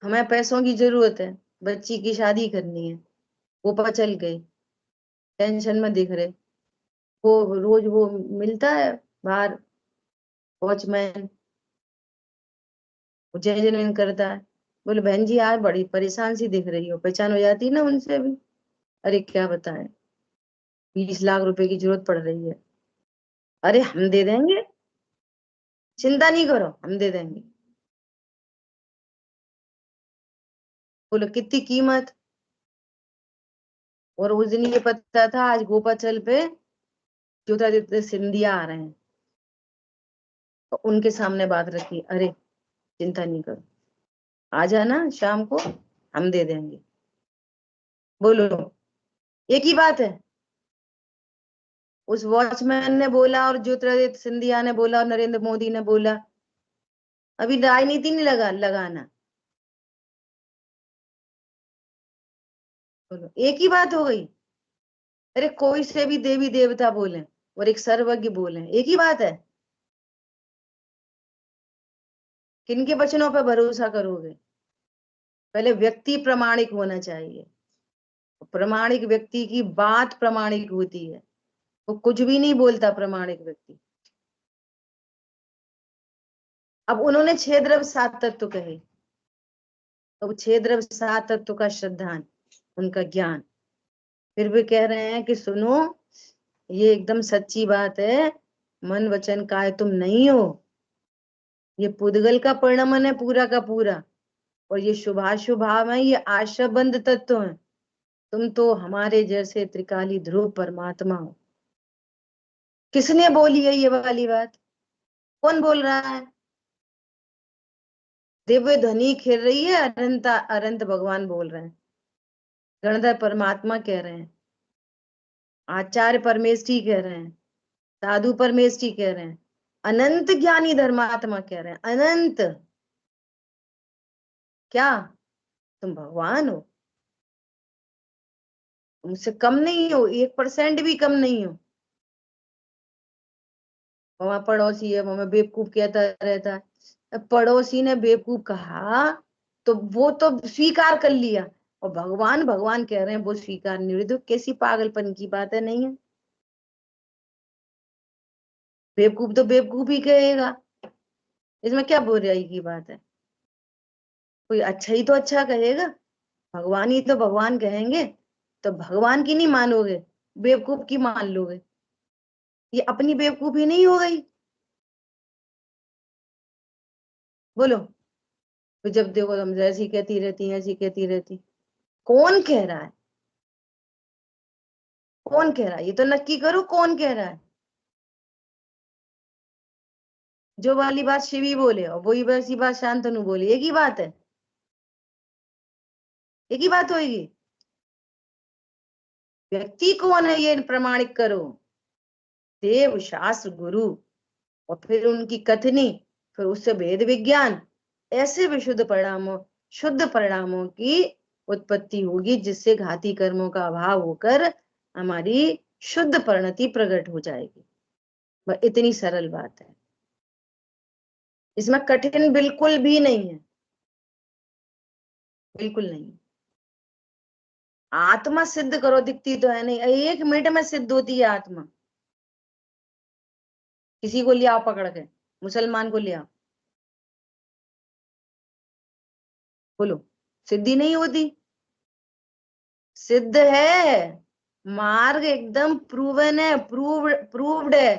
हमें पैसों की जरूरत है, बच्ची की शादी करनी है, वो पता चल गई, टेंशन में दिख रहे, वो रोज वो मिलता है बाहर वॉचमैन, वो जय जन करता है। बोले बहन जी आज बड़ी परेशान सी दिख रही हो, पहचान हो जाती है ना उनसे भी। अरे क्या बताएं, 20 लाख रुपए की जरूरत पड़ रही है। अरे हम दे देंगे, चिंता नहीं करो, हम दे देंगे। बोलो कितनी कीमत? और उस दिन ये पता था आज गोपाचल पे ज्योतिरादित्य सिंधिया आ रहे हैं, तो उनके सामने बात रखी, अरे चिंता नहीं करो, आ जाना शाम को, हम दे देंगे। बोलो, एक ही बात है। उस वॉचमैन ने बोला और ज्योतिरादित्य सिंधिया ने बोला और नरेंद्र मोदी ने बोला। अभी राजनीति नहीं लगाना। बोलो, एक ही बात हो गई। अरे कोई से भी देवी देवता बोले और एक सर्वज्ञ बोले, एक ही बात है। किनके वचनों पर भरोसा करोगे? पहले व्यक्ति प्रमाणिक होना चाहिए। प्रमाणिक व्यक्ति की बात प्रमाणिक होती है, वो कुछ भी नहीं बोलता प्रामाणिक व्यक्ति। अब उन्होंने 6 द्रव्य 7 तत्व कहे, तो 6 द्रव्य 7 तत्व का श्रद्धान, उनका ज्ञान, फिर भी कह रहे हैं कि सुनो, ये एकदम सच्ची बात है, मन वचन काय तुम नहीं हो, ये पुद्गल का परिणमन है पूरा का पूरा, और ये शुभाशुभाव है, ये आशाबंध तत्व है। तुम तो हमारे जैसे त्रिकाली ध्रुव परमात्मा हो। किसने बोली है ये वाली बात? कौन बोल रहा है? दिव्य ध्वनि खिल रही है, अनंत अनंत भगवान बोल रहे हैं, गणधर परमात्मा कह रहे हैं, आचार्य परमेष्ठी कह रहे हैं, साधु परमेष्ठी कह रहे हैं, अनंत ज्ञानी धर्मात्मा कह रहे हैं। अनंत क्या? तुम भगवान हो, तुमसे कम नहीं हो, 1% भी कम नहीं हो। वहां पड़ोसी है, वहां बेवकूफ कहता रहता है। अब पड़ोसी ने बेवकूफ कहा तो वो तो स्वीकार कर लिया, और भगवान भगवान कह रहे हैं, वो स्वीकार नहीं हुई, तो कैसी पागलपन की बात है? नहीं है, बेवकूफ तो बेवकूफ ही कहेगा, इसमें क्या बुराई की बात है? कोई अच्छा ही तो अच्छा कहेगा, भगवान ही तो भगवान कहेंगे। तो भगवान की नहीं मानोगे, बेवकूफ की मान लोगे? ये अपनी बेवकूफी नहीं हो गई? बोलो। तो जब देखो तुम ऐसी कहती रहती ऐसी कहती रहती। कौन कह रहा है? कौन कह रहा है? ये तो नक्की करो, कौन कह रहा है? जो वाली बात शिवी बोले और वही वैसी बात शांतनु बोले, एक ही बात है, एक ही बात होगी। व्यक्ति कौन है ये प्रमाणिक करो। देव शास्त्र गुरु, और फिर उनकी कथनी, फिर उससे वेद विज्ञान, ऐसे विशुद्ध परिणामों, शुद्ध परिणामों की उत्पत्ति होगी, जिससे घाती कर्मों का अभाव होकर हमारी शुद्ध परिणति प्रकट हो जाएगी। बस इतनी सरल बात है, इसमें कठिन बिल्कुल भी नहीं है, बिल्कुल नहीं। आत्मा सिद्ध करो, दिखती तो है नहीं, 1 मिनट में सिद्ध होती है आत्मा। किसी को ले आओ पकड़ के, मुसलमान को ले आओ, बोलो, सिद्धि नहीं होती? सिद्ध है, मार्ग एकदम प्रूवन है, प्रूव्ड है,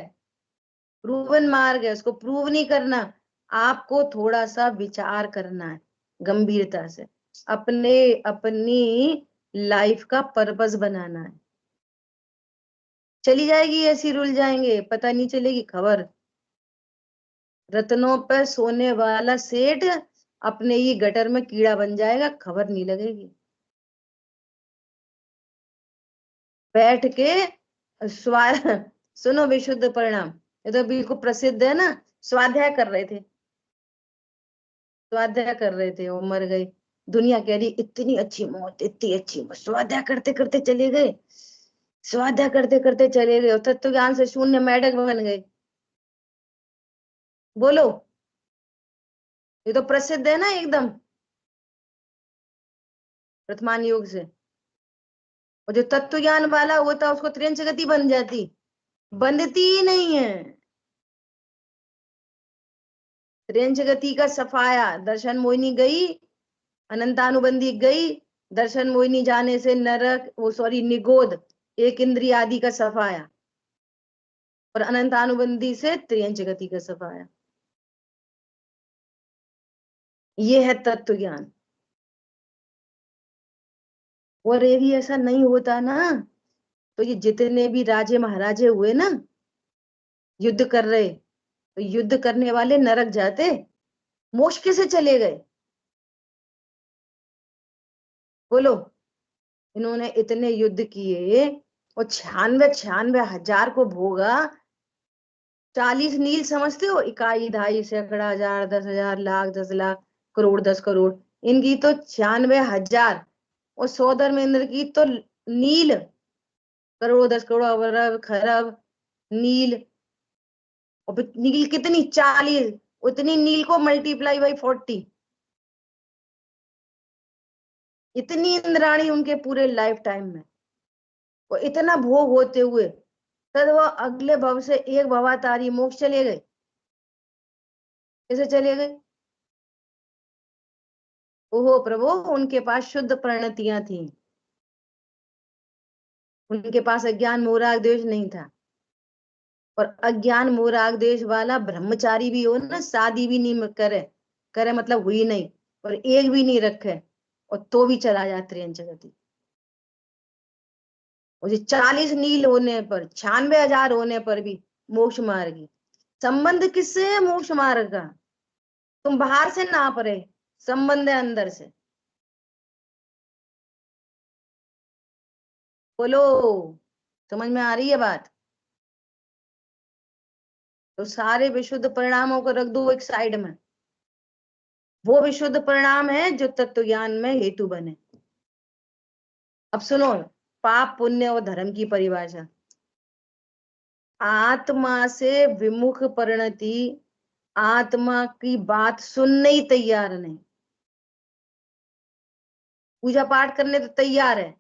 प्रूवन मार्ग है, उसको प्रूव नहीं करना। आपको थोड़ा सा विचार करना है गंभीरता से, अपने अपनी लाइफ का पर्पस बनाना है। चली जाएगी ऐसी, रुल जाएंगे, पता नहीं चलेगी खबर। रत्नों पर सोने वाला सेठ अपने ही गटर में कीड़ा बन जाएगा, खबर नहीं लगेगी। बैठ के स्वाद सुनो, विशुद्ध परिणाम, ये तो बिल्कुल प्रसिद्ध है ना। स्वाध्याय कर रहे थे, स्वाध्याय कर रहे थे, वो मर गए। दुनिया कह रही इतनी अच्छी मौत, इतनी अच्छी मौत, स्वाध्याय करते करते चले गए, स्वाध्याय करते करते चले गए, तत्व ज्ञान से शून्य मेढक बन गए। बोलो, ये तो प्रसिद्ध है ना एकदम, वर्तमान योग से। और जो तत्व ज्ञान वाला होता उसको त्रियंच गति बन जाती, बनती ही नहीं है। त्रियंच गति का सफाया, दर्शन मोहिनी गई, अनंतानुबंधी गई, दर्शन मोहिनी जाने से नरक, वो सॉरी निगोद, एक इंद्रिय आदि का सफाया, और अनंतानुबंधी से त्रियंच गति का सफाया। ये है तत्व ज्ञान। और यदि ऐसा नहीं होता ना, तो ये जितने भी राजे महाराजे हुए ना, युद्ध कर रहे, तो युद्ध करने वाले नरक जाते, मोक्ष कैसे चले गए? बोलो। इन्होंने इतने युद्ध किए, वो 96,000 को भोगा। 40 नील समझते हो, इकाई, ढाई, सैकड़ा, हजार, 10,000, लाख, 10 लाख, करोड़, 10 करोड़। इनकी तो 96,000। और 100 धर्मेंद्र की तो नील, करोड़, 10 करोड़, अरब, खरब नील। और फिर नील कितनी, 40, उतनी नील को मल्टीप्लाई बाई 40। इतनी इंद्राणी उनके पूरे लाइफ टाइम में। वो इतना भोग होते हुए तब वो अगले भव से एक भवातारी मोक्ष चले गए। कैसे चले गए? ओहो प्रभु, उनके पास शुद्ध प्रणतियां थी। उनके पास अज्ञान मोराग द्वेष नहीं था। और अज्ञान मोराग द्वेष वाला ब्रह्मचारी भी हो ना, शादी भी नहीं करे, करे मतलब हुई नहीं, और एक भी नहीं रखे, और तो भी चला जाए त्रियंच गति। और 40 नील होने पर, 96,000 होने पर भी मोक्ष मार्गी। संबंध किससे है मोक्ष मार्ग का? तुम बाहर से नाप रहे, संबंध है अंदर से। बोलो, समझ में आ रही है बात? तो सारे विशुद्ध परिणामों को रख दो एक साइड में। वो विशुद्ध परिणाम है जो तत्व ज्ञान में हेतु बने। अब सुनो, पाप, पुण्य और धर्म की परिभाषा। आत्मा से विमुख परिणति, आत्मा की बात सुनने ही तैयार नहीं। पूजा पाठ करने तो तैयार है,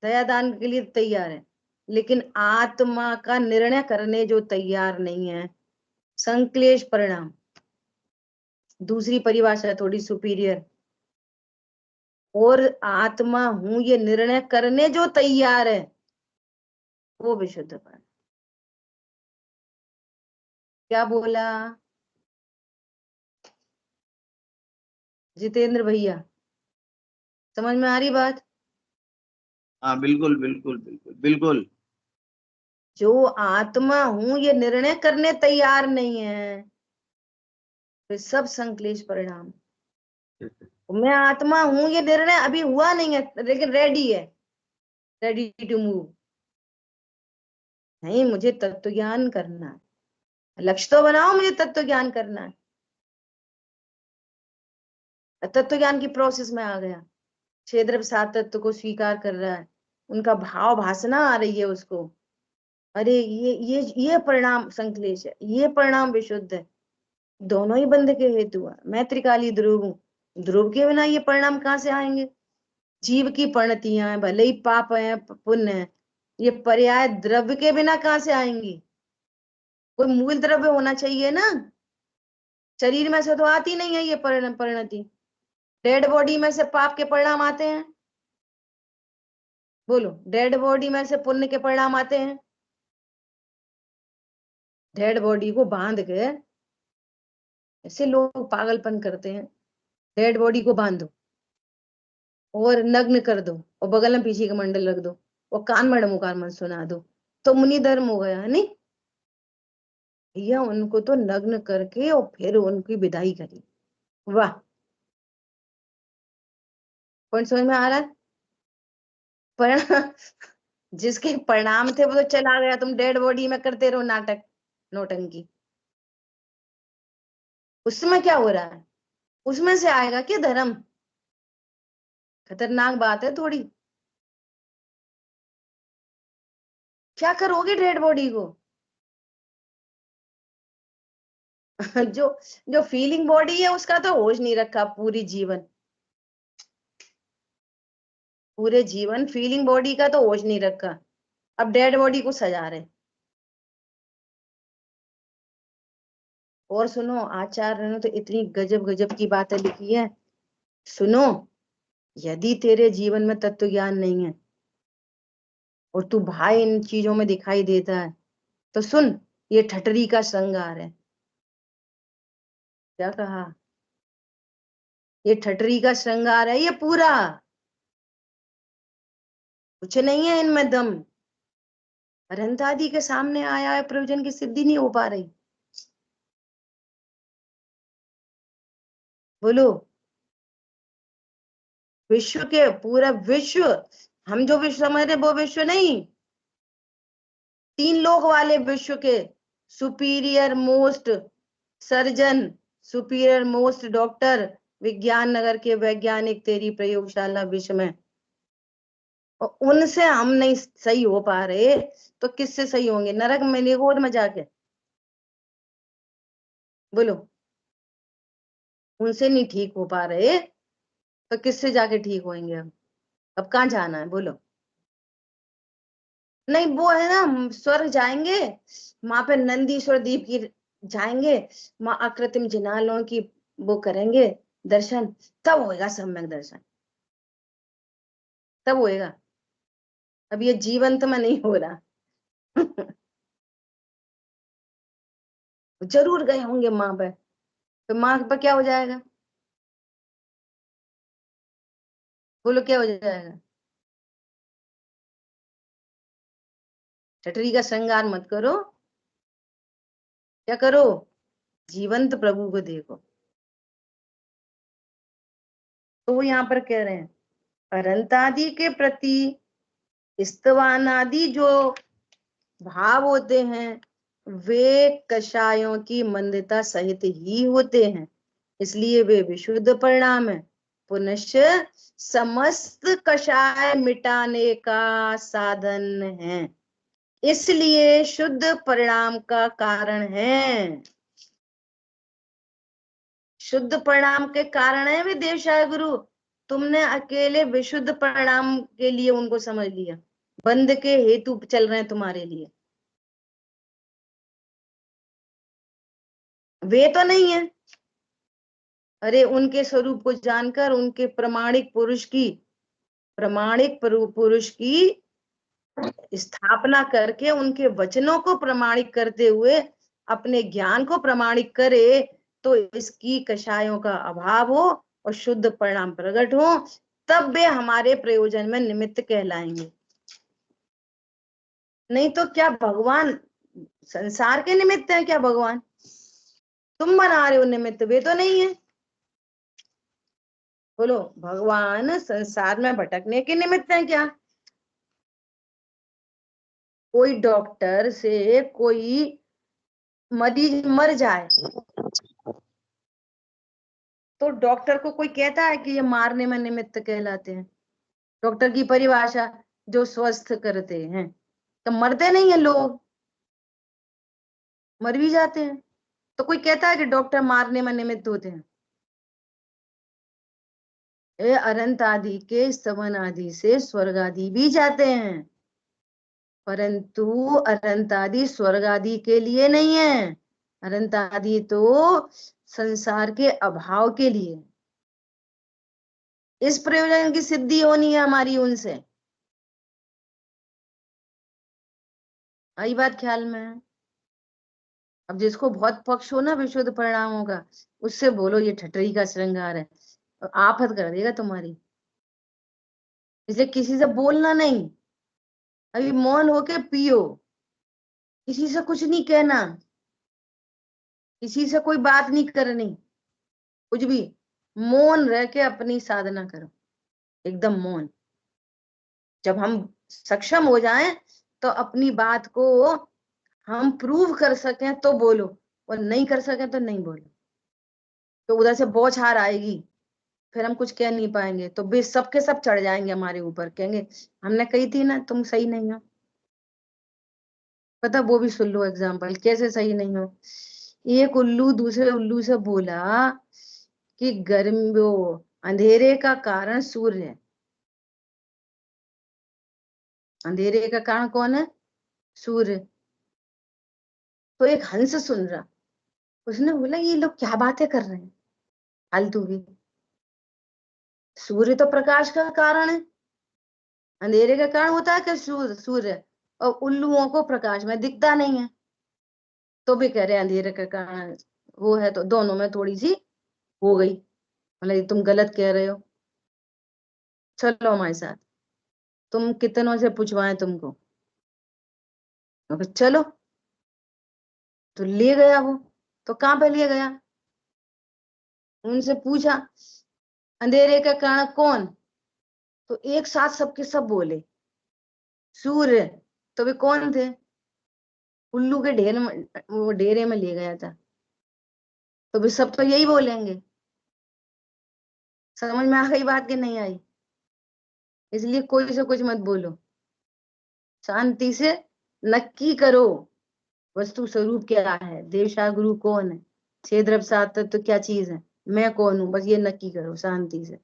दयादान के लिए तैयार है, लेकिन आत्मा का निर्णय करने जो तैयार नहीं है, संक्लेश परिणाम। दूसरी परिभाषा थोड़ी सुपीरियर। और आत्मा हूं ये निर्णय करने जो तैयार है, वो विशुद्ध परिणाम। क्या बोला जितेंद्र भैया? समझ में आ रही बात? हाँ बिल्कुल बिल्कुल बिल्कुल बिल्कुल। जो आत्मा हूं ये निर्णय करने तैयार नहीं है, वे सब संक्लेश परिणाम। मैं आत्मा हूं ये निर्णय अभी हुआ नहीं है, लेकिन रेडी है, रेडी टू मूव। नहीं, मुझे तत्व ज्ञान करना है, लक्ष्य तो बनाओ, मुझे तत्व ज्ञान करना है। तत्व ज्ञान की प्रोसेस में आ गया, क्षेत्र सात तत्व को स्वीकार कर रहा है, उनका भाव भासना आ रही है उसको। अरे ये परिणाम संक्लेश है, ये परिणाम विशुद्ध है। दोनों ही बंध के हेतु है। मैं त्रिकाली ध्रुव हूँ, ध्रुव के बिना ये परिणाम कहाँ से आएंगे? जीव की परिणतियां हैं, भले ही पाप है पुण्य है, ये पर्याय द्रव्य के बिना कहाँ से आएंगी? कोई मूल द्रव्य होना चाहिए ना। शरीर में से तो आती नहीं है ये परिणति। डेड बॉडी में से पाप के परिणाम आते हैं? बोलो, डेड बॉडी में से पुण्य के परिणाम आते हैं? डेड बॉडी को बांध के, ऐसे लोग पागलपन करते हैं, डेड बॉडी को बांधो और नग्न कर दो और बगल में पीछे का मंडल रख दो और कान में डमुकार मन सुना दो, तो मुनि धर्म हो गया है नहीं? भैया उनको तो नग्न करके और फिर उनकी विदाई करी। वाह, पॉइंट समझ में आ रहा है? परिणाम, जिसके परिणाम थे वो तो चला गया, तुम डेड बॉडी में करते रहो नाटक, नौटंकी। उसमें क्या हो रहा है? उसमें से आएगा क्या धर्म? खतरनाक बात है थोड़ी। क्या करोगे डेड बॉडी को? जो जो फीलिंग बॉडी है उसका तो होश नहीं रखा पूरी जीवन, पूरे जीवन फीलिंग बॉडी का तो होश नहीं रखा, अब डेड बॉडी को सजा रहे। और सुनो, आचार्य ने तो इतनी गजब गजब की बातें लिखी है। सुनो, यदि तेरे जीवन में तत्व ज्ञान नहीं है और तू भाई इन चीजों में दिखाई देता है, तो सुन, ये ठटरी का श्रृंगार है। क्या कहा? ये ठटरी का श्रृंगार है ये पूरा, कुछ नहीं है इनमें दम। अनंत आदि के सामने आया है, प्रयोजन की सिद्धि नहीं हो पा रही। बोलो, विश्व के पूरा विश्व, हम जो विश्व समझ रहे वो विश्व नहीं, 3 लोक वाले विश्व के superior most surgeon, superior most doctor, विज्ञान नगर के वैज्ञानिक तेरी प्रयोगशाला विश्व में, और उनसे हम नहीं सही हो पा रहे तो किससे सही होंगे? नरक में निगोर में जाके? बोलो, उनसे नहीं ठीक हो पा रहे तो किससे जाके ठीक होंगे? अब कहाँ जाना है बोलो? नहीं, वो है ना, हम स्वर्ग जाएंगे, वहां पे नंदीश्वर दीप की जाएंगे, माँ अकृत्रिम जिनालों की वो करेंगे दर्शन, तब होएगा सम्यक दर्शन, तब होएगा। अब ये जीवंत में नहीं हो रहा। जरूर गए होंगे माँ पे, तो माँ पे क्या हो जाएगा? बोलो क्या हो जाएगा? छठरी का श्रृंगार मत करो, क्या करो? जीवंत प्रभु को देखो। तो वो यहाँ पर कह रहे हैं अनंतादि के प्रति स्तवान आदि जो भाव होते हैं वे कषायों की मंदता सहित ही होते हैं, इसलिए वे विशुद्ध परिणाम है। पुनश्च समस्त कषाय मिटाने का साधन है, इसलिए शुद्ध परिणाम का कारण है। शुद्ध परिणाम के कारण है वे देवशाय गुरु। तुमने अकेले विशुद्ध परिणाम के लिए उनको समझ लिया, बंद के हेतु चल रहे हैं तुम्हारे लिए, वे तो नहीं है। अरे उनके स्वरूप को जानकर उनके प्रामाणिक पुरुष की स्थापना करके उनके वचनों को प्रमाणिक करते हुए अपने ज्ञान को प्रमाणिक करे, तो इसकी कषायों का अभाव हो और शुद्ध परिणाम प्रकट हो, तब वे हमारे प्रयोजन में निमित्त कहलाएंगे। नहीं तो क्या भगवान संसार के निमित्त है क्या? भगवान तुम बना रहे हो निमित्त, वे तो नहीं है। बोलो, भगवान संसार में भटकने के निमित्त है क्या? कोई डॉक्टर से कोई मरीज मर जाए तो डॉक्टर को कोई कहता है कि ये मारने में निमित्त कहलाते हैं? डॉक्टर की परिभाषा जो स्वस्थ करते हैं, तो मरते नहीं है लोग, मर भी जाते हैं, तो कोई कहता है कि डॉक्टर मारने में निमित्त होते हैं? ये अनंत आदि के स्तवन आदि से स्वर्ग आदि भी जाते हैं, परंतु अनंत आदि स्वर्ग आदि के लिए नहीं है, अनंत आदि तो संसार के अभाव के लिए। इस प्रयोजन की सिद्धि होनी है हमारी उनसे। आई बात ख्याल में? अब जिसको बहुत पक्ष हो ना विशुद्ध परिणामों का, उससे बोलो ये ठटरी का श्रृंगार है, और आफत कर देगा तुम्हारी। इसलिए किसी से बोलना नहीं, अभी मौन होके पियो, किसी से कुछ नहीं कहना, किसी से कोई बात नहीं करनी, कुछ भी, मौन रह के अपनी साधना करो, एकदम मौन। जब हम सक्षम हो जाएं तो अपनी बात को हम प्रूव कर सकें तो बोलो, और नहीं कर सकें तो नहीं बोलो, तो उधर से बौछार आएगी, फिर हम कुछ कह नहीं पाएंगे, तो वे सबके सब चढ़ जाएंगे हमारे ऊपर, कहेंगे हमने कही थी ना तुम सही नहीं हो। पता, वो भी सुन लो एग्जाम्पल, कैसे सही नहीं हो। एक उल्लू दूसरे उल्लू से बोला कि गर्म वो अंधेरे का कारण सूर्य है। अंधेरे का कारण कौन है? सूर्य। तो एक हंस सुन रहा, उसने बोला ये लोग क्या बातें कर रहे हैं फालतू की, सूर्य तो प्रकाश का कारण है, अंधेरे का कारण होता है कि सूर्य, और उल्लुओं को प्रकाश में दिखता नहीं है, तो भी कह रहे हैं अंधेरे का कारण वो है, तो दोनों में थोड़ी सी हो गई, मतलब तुम गलत कह रहे हो, चलो हमारे साथ, तुम कितनों से पूछवाएं तुमको, चलो। तो ले गया वो, तो कहाँ पे ले गया? उनसे पूछा अंधेरे का कारण कौन, तो एक साथ सबके सब बोले सूर्य। तो वे कौन थे? उल्लू के ढेर में, वो डेरे में ले गया था, तो भी सब तो यही बोलेंगे। समझ में आ गई बात कि नहीं आई? इसलिए कोई से कुछ मत बोलो, शांति से नक्की करो वस्तु स्वरूप क्या है, देवशा गुरु कौन है, छह द्रव्य सात तत्व क्या चीज है, मैं कौन हूं, बस ये नक्की करो शांति से।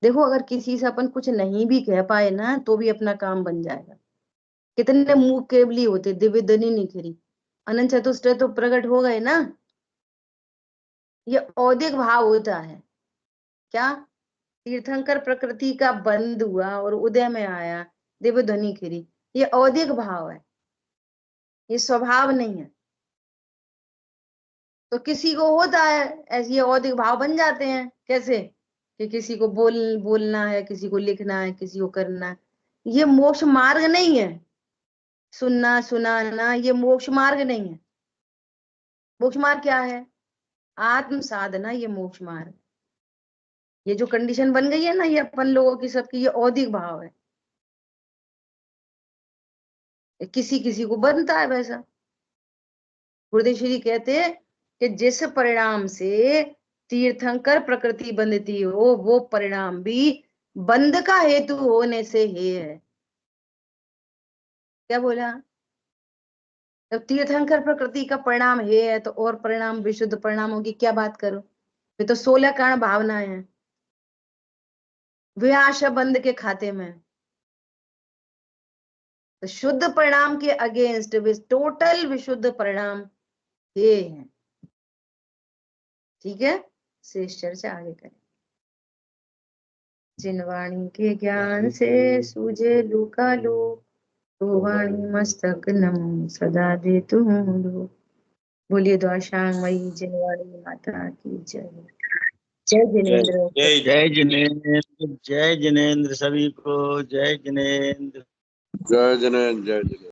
देखो अगर किसी से अपन कुछ नहीं भी कह पाए ना तो भी अपना काम बन जाएगा। कितने मुंह केवली होते, दिव्य धनी निखरी, अनंत चतुष्टय तो प्रकट हो गए ना। ये औदिक भाव होता है क्या? तीर्थंकर प्रकृति का बंद हुआ और उदय में आया, दिव्य ध्वनि खिरी, ये औदिक भाव है, ये स्वभाव नहीं है। तो किसी को होता है ऐसे ये औदिक भाव बन जाते हैं, कैसे कि किसी को बोलना है, किसी को लिखना है, किसी को करना है। ये मोक्ष मार्ग नहीं है, सुनना सुनाना ये मोक्ष मार्ग नहीं है। मोक्ष मार्ग क्या है? आत्म साधना, ये मोक्ष मार्ग। ये जो कंडीशन बन गई है ना, ये अपन लोगों की सबकी, ये औदिक भाव है। किसी किसी को बनता है वैसा। गुरुदेव श्री कहते हैं कि जिस परिणाम से तीर्थंकर प्रकृति बंधती हो, वो परिणाम भी बंध का हेतु होने से ही है। क्या बोला? जब तीर्थंकर प्रकृति का परिणाम है तो और परिणाम विशुद्ध परिणाम होगी, क्या बात करो। ये तो 16 कारण भावनाएं हैं, वे आशा बंद के खाते में। तो शुद्ध परिणाम के अगेंस्ट टोटल विशुद्ध परिणाम ये है। ठीक है, शेष चर्चा आगे करें। जिन वाणी के ज्ञान से सूझे लूका लो, तो वाणी मस्तक नमो सदा दे तुम लो। बोलिए द्वाशांग मई जिनवाणी माता की जय। जय जिनेन्द्र। जय जिनेन्द्र, जय जिनेन्द्र सभी को, जय जिनेन्द्र। जय जिनेन्द्र, जय जिनेन्द्र।